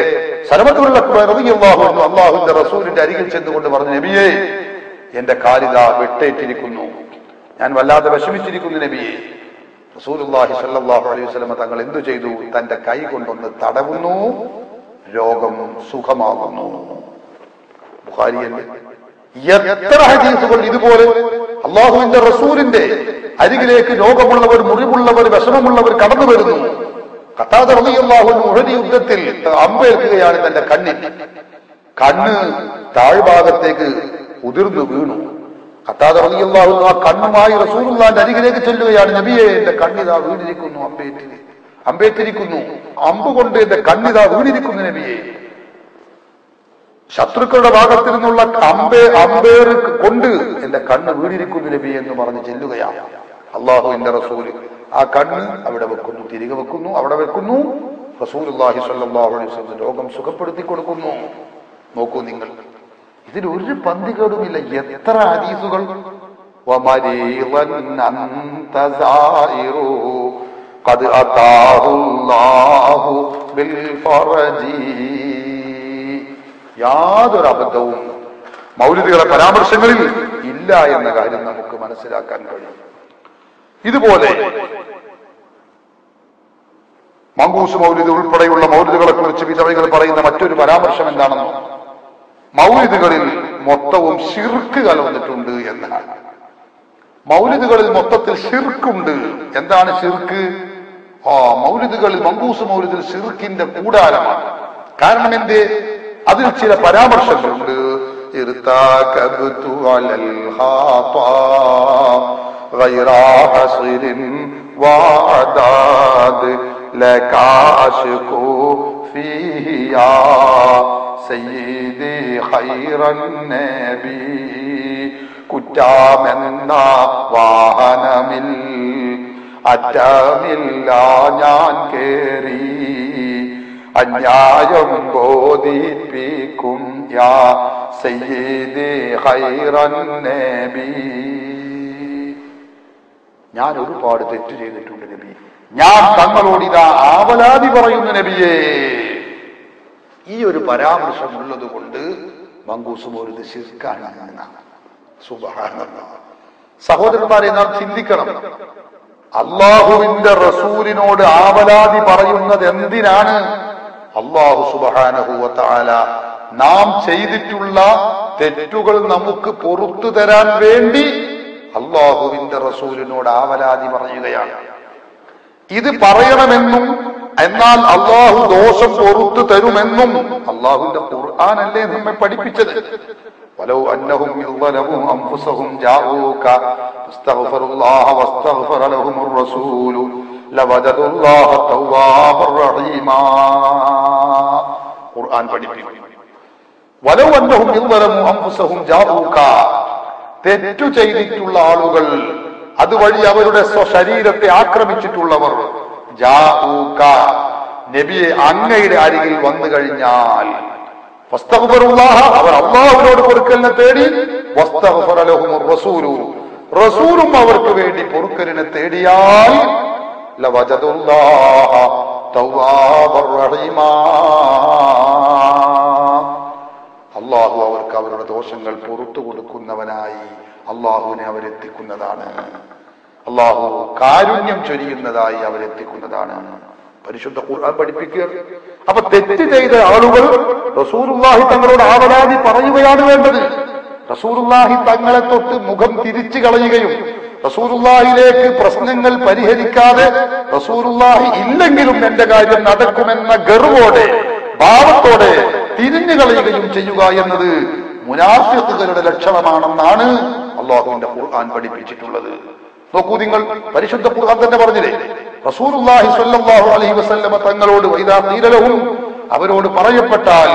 സലമത്ത് ബിനുൽ അക്വഅ റളിയല്ലാഹു അൻഹു അല്ലാഹുവിന്റെ റസൂലിന്റെ അരികിൽ ചെന്നുകൊണ്ട് പറഞ്ഞു, നബിയേ, എന്റെ കാലിതാ വെട്ടേറ്റിരിക്കുന്നു, ഞാൻ വല്ലാതെ വിഷമിച്ചിരിക്കുന്നു നബിയെ. റസൂലുള്ളാഹി സ്വല്ലല്ലാഹു അലൈഹി വസല്ലം തങ്ങൾ എന്തു ചെയ്തു? തന്റെ കൈ കൊണ്ടൊന്ന് തടവുന്നു, രോഗം സുഖമാകുന്നു. ബുഖാരിയല്ലേ? എത്ര ഹദീസുകൾ ഇതുപോലെ അല്ലാഹുവിന്റെ റസൂലിന്റെ അരികിലേക്ക് രോഗമുള്ളവർ, മുറിവുള്ളവർ, വിഷമമുള്ളവർ കടന്നു വരുന്നു. ഖത്താദ റളിയല്ലാഹു അൻഹു ഉഹദ് യുദ്ധത്തിൽ അമ്പേൽക്കുകയാണ് തന്റെ കണ്ണിൽ. കണ്ണ് താഴ്ഭാഗത്തേക്ക് ഉതിർന്നു വീണു. ഖത്താദ റളിയല്ലാഹു അൻഹു ആ കണ്ണുമായി റസൂലുള്ളാഹിന്റെ അരികിലേക്ക് ചെല്ലുകയാണ്. നബിയെ, എന്റെ കണ്ണിതാ വീണിരിക്കുന്നു, അമ്പേറ്റിരിക്കുന്നു, അമ്പ് കൊണ്ട് എന്റെ കണ്ണിതാ വീണിരിക്കുന്നു നബിയെ. ശത്രുക്കളുടെ ഭാഗത്തു നിന്നുള്ള അമ്പേർ കൊണ്ട് എന്റെ കണ്ണ് വീണിരിക്കുന്നു നബി എന്ന് പറഞ്ഞ് ചെല്ലുകയാണ്. അല്ലാഹുവിന്റെ റസൂൽ ആ കണ്ണ് അവിടെ വെക്കുന്നു, തിരികെ വെക്കുന്നു, അവിടെ വെക്കുന്നു. റസൂലുള്ളാഹി സ്വല്ലല്ലാഹു അലൈഹി വസല്ലം രോഗം സുഖപ്പെടുത്തി കൊടുക്കുന്നു. നോക്കൂ നിങ്ങൾ, ഇതിലൊരു പന്തികേടുമില്ല. എത്ര ഹദീസുകൾ! യാതൊരു അബദ്ധവും മൗലിദുകളെ പരാമർശങ്ങളിൽ ഇല്ല എന്ന കാര്യം നമുക്ക് മനസ്സിലാക്കാൻ കഴിയും. ഇതുപോലെ മങ്കൂസ് മൗലിദ് ഉൾപ്പെടെയുള്ള മൗലിദുകളെ കുറിച്ച് വിധവകൾ പറയുന്ന മറ്റൊരു പരാമർശം എന്താണെന്നോ, മൗലിദുകളിൽ മൊത്തവും ശിർക്ക് കലർന്നിട്ടുണ്ട് എന്നാണ്. മൗലിദുകളിൽ മൊത്തത്തിൽ ശിർക്കുണ്ട്. എന്താണ് ശിർക്ക്? മൗലിദുകളിൽ, മങ്കൂസ് മൗലിദിൽ ശിർക്കിന്റെ കൂടാരമാണ്. കാരണം എന്തേ? അതിൽ ചില പരാമർശങ്ങളുണ്ട്. കുറ്റാമെന്ന വാഹനമിൽ അറ്റമില്ല ഞാൻ കേറി, അന്യായം ബോധിപ്പിക്കും യാ സയ്യിദി ഖൈറൻ നബി. ഞാൻ ഒരുപാട് തെറ്റ് ചെയ്തിട്ടുണ്ട് നബി, ഞാൻ തങ്ങളോട് ഇതാ ആവലാതി പറയുന്നു നബിയേ. ഈ ഒരു പരാമർശം ഉള്ളത് കൊണ്ട് മങ്കൂസ് മൗലിദ് ശിർക്കാണ്. സുബ്ഹാനല്ലാഹ്. സഹോദരന്മാരെ, നാം ചിന്തിക്കണം, അല്ലാഹുവിന്റെ റസൂലിനോട് ആവലാതി പറയുന്നത് എന്തിനാണ്? അല്ലാഹു സുബ്ഹാനഹു വ തആല നാം ചെയ്തിട്ടുള്ള തെറ്റുകൾ നമുക്ക് പുറത്തു തരാൻ വേണ്ടി അല്ലാഹുവിന്റെ റസൂലിനോട് ആവലാതി പറയുകയാണ്. ഇത് പറയണമെന്നും എന്നാൽ അല്ലാഹു ദോഷം പുറത്തു തരുമെന്നും അല്ലാഹുവിന്റെ ഖുർആനല്ലേ നമ്മെ പഠിപ്പിച്ചത്. വലൗ അന്നഹും യളമു അൻഫുസഹും ജാഊക ഫസ്തഗ്ഫിറുല്ലാഹ വസ്തഗ്ഫറ ലഹുമുർ റസൂലു ലവജദുല്ലാഹ തവ്വാബർ റഹീമാ. ഖുർആൻ പഠിപ്പിക്കുന്നു. വലൗ അന്നഹും യദ്ലമു അൻഫുസഹും ജാഊക, തെറ്റു ചെയ്തിട്ടുള്ള ആളുകൾ, അതുവഴി അവരുടെ സ്വശരീരത്തെ ആക്രമിച്ചിട്ടുള്ളവർ, ജാഊക, നബിയെ അങ്ങയുടെ അരികിൽ വന്നു കഴിഞ്ഞാൽ, ഫസ്തഗ്ഫിറുല്ലാഹ, അവർ അല്ലാഹുവിനോട് പൊറുക്കലിനെ തേടി, വസ്തഗ്ഫറ ലഹുമുർ റസൂലു, റസൂലും അവർക്ക് വേണ്ടി പൊറുക്കലിനെ തേടിയാൽ, ലവജദുല്ലാഹ തവ്വാബർ റഹീമാ, അള്ളാഹു അവർക്ക് അവരുടെ ദോഷങ്ങൾ പുറത്തു കൊടുക്കുന്നവനായി അള്ളാഹുവിനെ അവരെത്തിക്കുന്നതാണ്. അള്ളാഹു കാരുണ്യം ചൊരിയുന്നതായി അവരെത്തിക്കുന്നതാണ്. പരിശുദ്ധ ഖുർആൻ പഠിപ്പിക്കുക. അപ്പൊ തെറ്റ് ചെയ്ത ആളുകൾ റസൂലുള്ളാഹി തങ്ങളോട് ആവലാതി പറയുകയാണ് വേണ്ടത്. റസൂലുള്ളാഹി തങ്ങളെ തൊട്ട് മുഖം തിരിച്ചു കളയുകയും റസൂലുള്ളാഹിയിലേക്ക് പ്രശ്നങ്ങൾ പരിഹരിക്കാതെ റസൂലുള്ളാഹി ഇല്ലെങ്കിലും എന്റെ കാര്യം നടക്കുമെന്ന ഗർവോടെ, ഭാവത്തോടെ തിരിഞ്ഞു കളയുകയും ചെയ്യുക എന്നത് മുനാഫിഖുകളുടെ ലക്ഷണമാണെന്നാണ് അള്ളാഹുവിന്റെ ഖുർആൻ പഠിപ്പിച്ചിട്ടുള്ളത്. നോക്കൂ നിങ്ങൾ, പരിശുദ്ധ ഖുർആൻ തന്നെ പറഞ്ഞില്ലേ, റസൂലുള്ളാഹി സ്വല്ലല്ലാഹു അലൈഹി വസല്ലമ തങ്ങളോട് വൈദാ ഖീല ലഹും, അവരോട് പറയപ്പെട്ടാൽ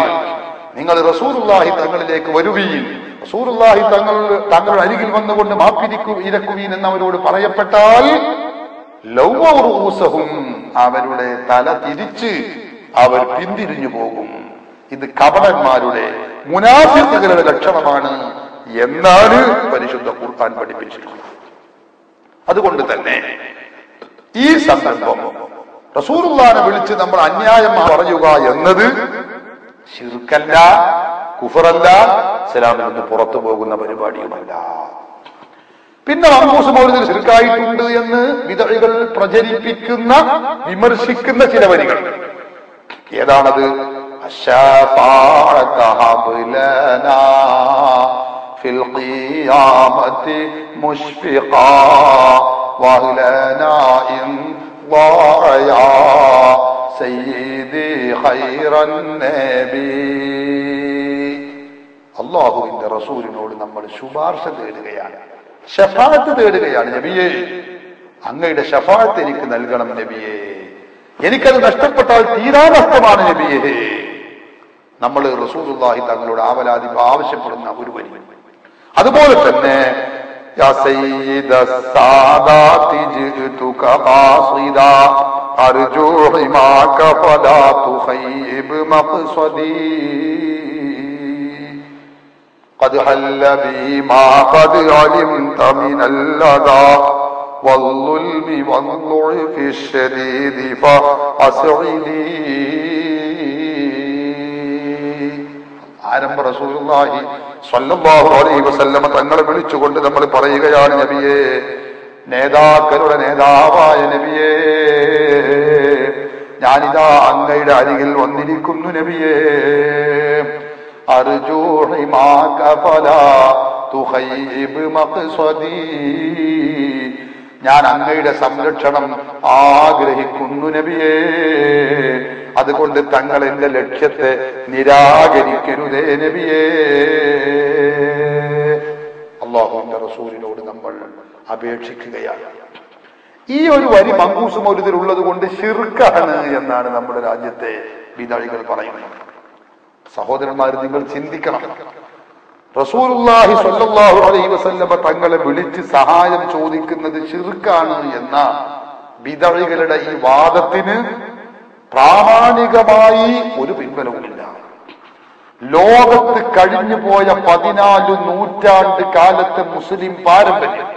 നിങ്ങൾ റസൂലുള്ളാഹി തങ്ങളിലേക്ക് വരുവീൻ, റസൂലുള്ളാഹി തങ്ങളുടെ അരികിൽ വന്നുകൊണ്ട് ഇരക്കുവീൻ എന്നവരോട് പറയപ്പെട്ടാൽ, ലൗവ റൂസഹും, അവരുടെ തല തിരിച്ച് അവർ പിന്തിരിഞ്ഞു പോകും. ഇത് കപടന്മാരുടെ, മുനാഫിഖുകളുടെ ലക്ഷണമാണ് എന്നാണ് പരിശുദ്ധ ഖുർആൻ പഠിപ്പിച്ചിട്ടുള്ളത്. അതുകൊണ്ട് തന്നെ ഈ സന്ദർഭം റസൂലുള്ളാഹിനെ വിളിച്ച് നമ്മൾ അന്യായം പറയുക എന്നത് ശിർക്കല്ല, കുഫറല്ല, ഇസ്ലാമിൽ നിന്ന് പുറത്തു പോകുന്ന പരിപാടിയുമല്ല. പിന്നെ മങ്കൂസ് മൗലിദിൽ ശിർക്കായിട്ടുണ്ട് എന്ന് വിദഅകൾ പ്രചരിപ്പിക്കുന്ന, വിമർശിക്കുന്ന ചില വരികൾ. ഏതാണത്? الشفاعة هب لنا في القيامة مشفقا وأهلنا إن ضاع يا سيدي خير النبي. അള്ളാഹുവിന്റെ റസൂലിനോട് നമ്മൾ ശുപാർശ തേടുകയാണ്, ശഫാഅത്ത് തേടുകയാണ്. നബിയേ, അങ്ങയുടെ ശഫാഅത്ത് എനിക്ക് നൽകണം നബിയേ, എനിക്കത് നഷ്ടപ്പെട്ടാൽ തീരാ നഷ്ടമാണ് നബിയേ. നമ്മൾ റസൂലുള്ളാഹി തങ്ങളോട് ആവലാതി ആവശ്യപ്പെടുന്ന ഒരു വരി. അതുപോലെ തന്നെ യാ സയ്യിദസ് സാദാതി ജിതുക ഖാസിദാ അർജു ഹിമാക ഫലാ തുഖയ്യിബ് മഖ്സദി ഖദ് ഹല്ല ബിമാ ഖദ് അലിംത മിനൽ ലദാ വൽളുൽമി വൽളുഇഫി ശദീദി ഫഅസ്ഇദി. ആരംഭ റസൂലുള്ളാഹി സ്വല്ലല്ലാഹു അലൈഹി വസല്ലമ തങ്ങളെ വിളിച്ചുകൊണ്ട് നമ്മൾ പറയുകയാണ്, നബിയേ, നേതാക്കളുടെ നേതാവായ നബിയേ, ഞാനിതാ അങ്ങയുടെ അരികിൽ വന്നിരിക്കുന്നു നബിയേ. അർജൂ ഹിമാക ഫലാ തുഖയ്യിബ് മഖ്സദി, ഞാൻ അങ്ങയുടെ സംരക്ഷണം ആഗ്രഹിക്കുന്നു നബിയേ, അതുകൊണ്ട് തങ്ങൾ എന്റെ ലക്ഷ്യത്തെ നിരാകരിക്കരുതേ നബിയേ. അല്ലാഹുവിന്റെ റസൂലിനോട് നമ്മൾ അപേക്ഷിക്കുകയാണ്. ഈ ഒരു വരി മങ്കൂസ് മൗലിദിൽ ഉള്ളത് കൊണ്ട് ശിർക്കാണ് എന്നാണ് നമ്മുടെ രാജ്യത്തെ വിദഅകൾ പറയുന്നത്. സഹോദരന്മാർ, നിങ്ങൾ ചിന്തിക്കണം, റസൂലുള്ളാഹി സ്വല്ലല്ലാഹു അലൈഹി വസല്ലമ തങ്ങളെ വിളിച്ച് സഹായം ചോദിക്കുന്നത് ശിർക്കാണ് എന്ന വിദഅകളുടെ ഈ വാദത്തിന് പ്രാമാണികമായി ഒരു പിൻബലവുമില്ല. ലോകത്ത് കഴിഞ്ഞു പോയ 14 നൂറ്റാണ്ട് കാലത്തെ മുസ്ലിം പാരമ്പര്യം,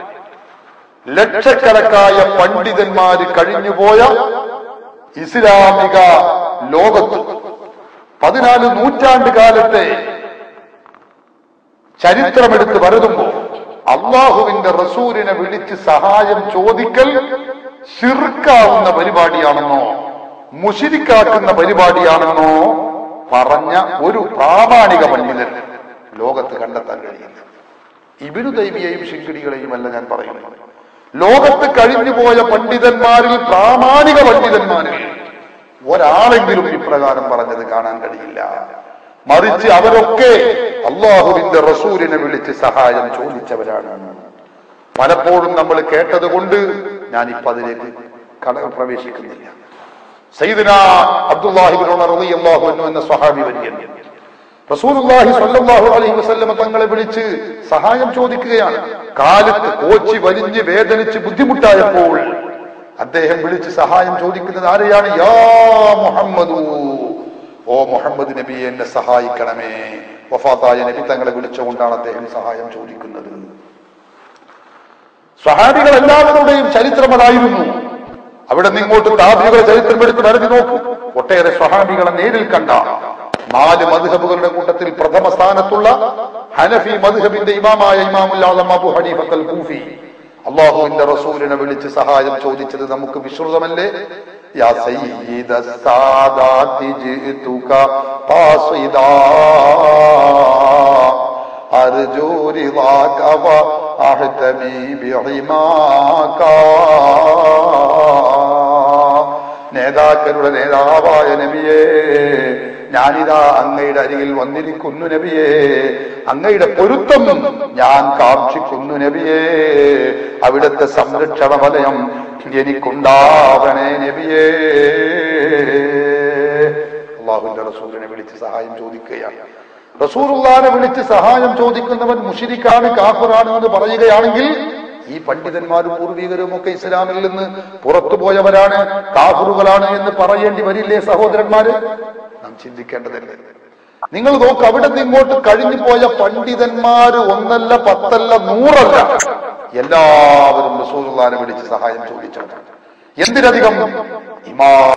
ലക്ഷക്കണക്കായ പണ്ഡിതന്മാര് കഴിഞ്ഞുപോയ ഇസ്ലാമിക ലോകത്ത് 14 നൂറ്റാണ്ട് കാലത്തെ ചരിത്രമെടുത്ത് വരുമ്പോൾ അള്ളാഹുവിന്റെ റസൂലിനെ വിളിച്ച് സഹായം ചോദിക്കൽ ശിർക്കാവുന്ന പരിപാടിയാണെന്നോ മുശ്രിക്കാക്കുന്ന പരിപാടിയാണെന്നോ പറഞ്ഞ ഒരു പ്രാമാണിക പണ്ഡിതൻ ലോകത്ത് കണ്ടെത്താൻ കഴിയില്ല. ഇബ്നു തൈമിയയും ശിങ്കിടികളെയുമല്ല ഞാൻ പറയുന്നത്. ലോകത്ത് കഴിഞ്ഞുപോയ പണ്ഡിതന്മാരിൽ, പ്രാമാണിക പണ്ഡിതന്മാരിൽ ഒരാളെങ്കിലും ഇപ്രകാരം പറഞ്ഞത് കാണാൻ കഴിയില്ല. മറിച്ച് അവരൊക്കെ അള്ളാഹുവിന്റെ റസൂലിനെ വിളിച്ച് സഹായം ചോദിച്ചവരാണ്. പലപ്പോഴും നമ്മൾ കേട്ടത് കൊണ്ട് ഞാനിപ്പോ അതിലേക്ക് പ്രവേശിക്കുന്നില്ല. സയ്യിദുനാ അബ്ദുല്ലാഹി ഇബ്നു ഉമർ റളിയല്ലാഹു അൻഹു എന്ന സ്വഹാബി വര്യൻ റസൂലുള്ളാഹി സ്വല്ലല്ലാഹു അലൈഹി വസല്ലം തങ്ങളെ വിളിച്ച് സഹായം ചോദിക്കുകയാണ്. കാലത്ത് കോച്ചി വലിഞ്ഞ് വേദനിച്ച് ബുദ്ധിമുട്ടായപ്പോൾ അദ്ദേഹം വിളിച്ച് സഹായം ചോദിക്കുന്നത് ആരെയാണ്? യാ മുഹമ്മദു, ഓ മുഹമ്മദ് നബിയെ എന്നെ സഹായിക്കണമേ. വഫാത്തായ നബി തങ്ങളെ വിളിച്ചുകൊണ്ടാണ് അദ്ദേഹം സഹായം ചോദിക്കുന്നത്. സ്വഹാബികൾ എല്ലാവരുടെയും ചരിത്രം അതായിരുന്നു. അവിടെ നിങ്ങോട്ട് താബികളുടെ ചരിത്രം എടുത്ത് വരതി നോക്കൂ. ഒട്ടേറെ സ്വഹാബികളെ നേരിൽ കണ്ട 4 മദ്ഹബുകളുടെ കൂട്ടത്തിൽ പ്രഥമ സ്ഥാനത്തുള്ള ഹനഫി മദ്ഹബിന്റെ ഇമാമായ ഇമാമുൽ ആദം അബൂ ഹനീഫത്തുൽ കൂഫി അല്ലാഹുവിന്റെ റസൂലിനെ വിളിച്ച് സഹായം ചോദിച്ചത് നമുക്ക് വിശ്രുതമല്ലേ? യാ സയ്യിദ സാദാതി ജിതുക ഖാസിദാ അർജൂ റിളാക വ അഹ്തമി ബിഹിമാക. നേതാക്കളുടെ നേതാവായ നബിയേ, ഞാനിതാ അങ്ങയുടെ അരികിൽ വന്നിരിക്കുന്നു നബിയേ. അങ്ങയുടെ പൊരുത്തം ഞാൻ കാക്ഷിക്കുന്നു നബിയേ. അവിടുത്തെ സംരക്ഷണ വലയം എനിക്കുണ്ടാവണേ നബിയേ. അല്ലാഹുവിന്റെ റസൂലിനെ വിളിച്ച് സഹായം ചോദിക്കുകയാണ്. റസൂലുള്ളാഹിനെ വിളിച്ച് സഹായം ചോദിക്കുന്നവൻ മുശ്രിക്കാണ്, കാഫിറാണ് എന്ന് പറയുകയാണെങ്കിൽ ഈ പണ്ഡിതന്മാരും പൂർവികരും ഒക്കെ ഇസ്ലാമിൽ നിന്ന് പുറത്തുപോയവരാണ്, കാഫിറുകളാണ് എന്ന് പറയേണ്ടി വരില്ലേ സഹോദരന്മാര്? നാം ചിന്തിക്കേണ്ടതല്ലേ? നിങ്ങൾ നോക്ക്, അവിടെ നിന്ന് ഇങ്ങോട്ട് കഴിഞ്ഞു പോയ പണ്ഡിതന്മാര് 1 അല്ല 10 അല്ല 100 അല്ല, എല്ലാവരും റസൂലുള്ളാഹിനെ വിളിച്ച് സഹായം ചോദിച്ചവരാണ്. എന്തിനധികം ഇമാം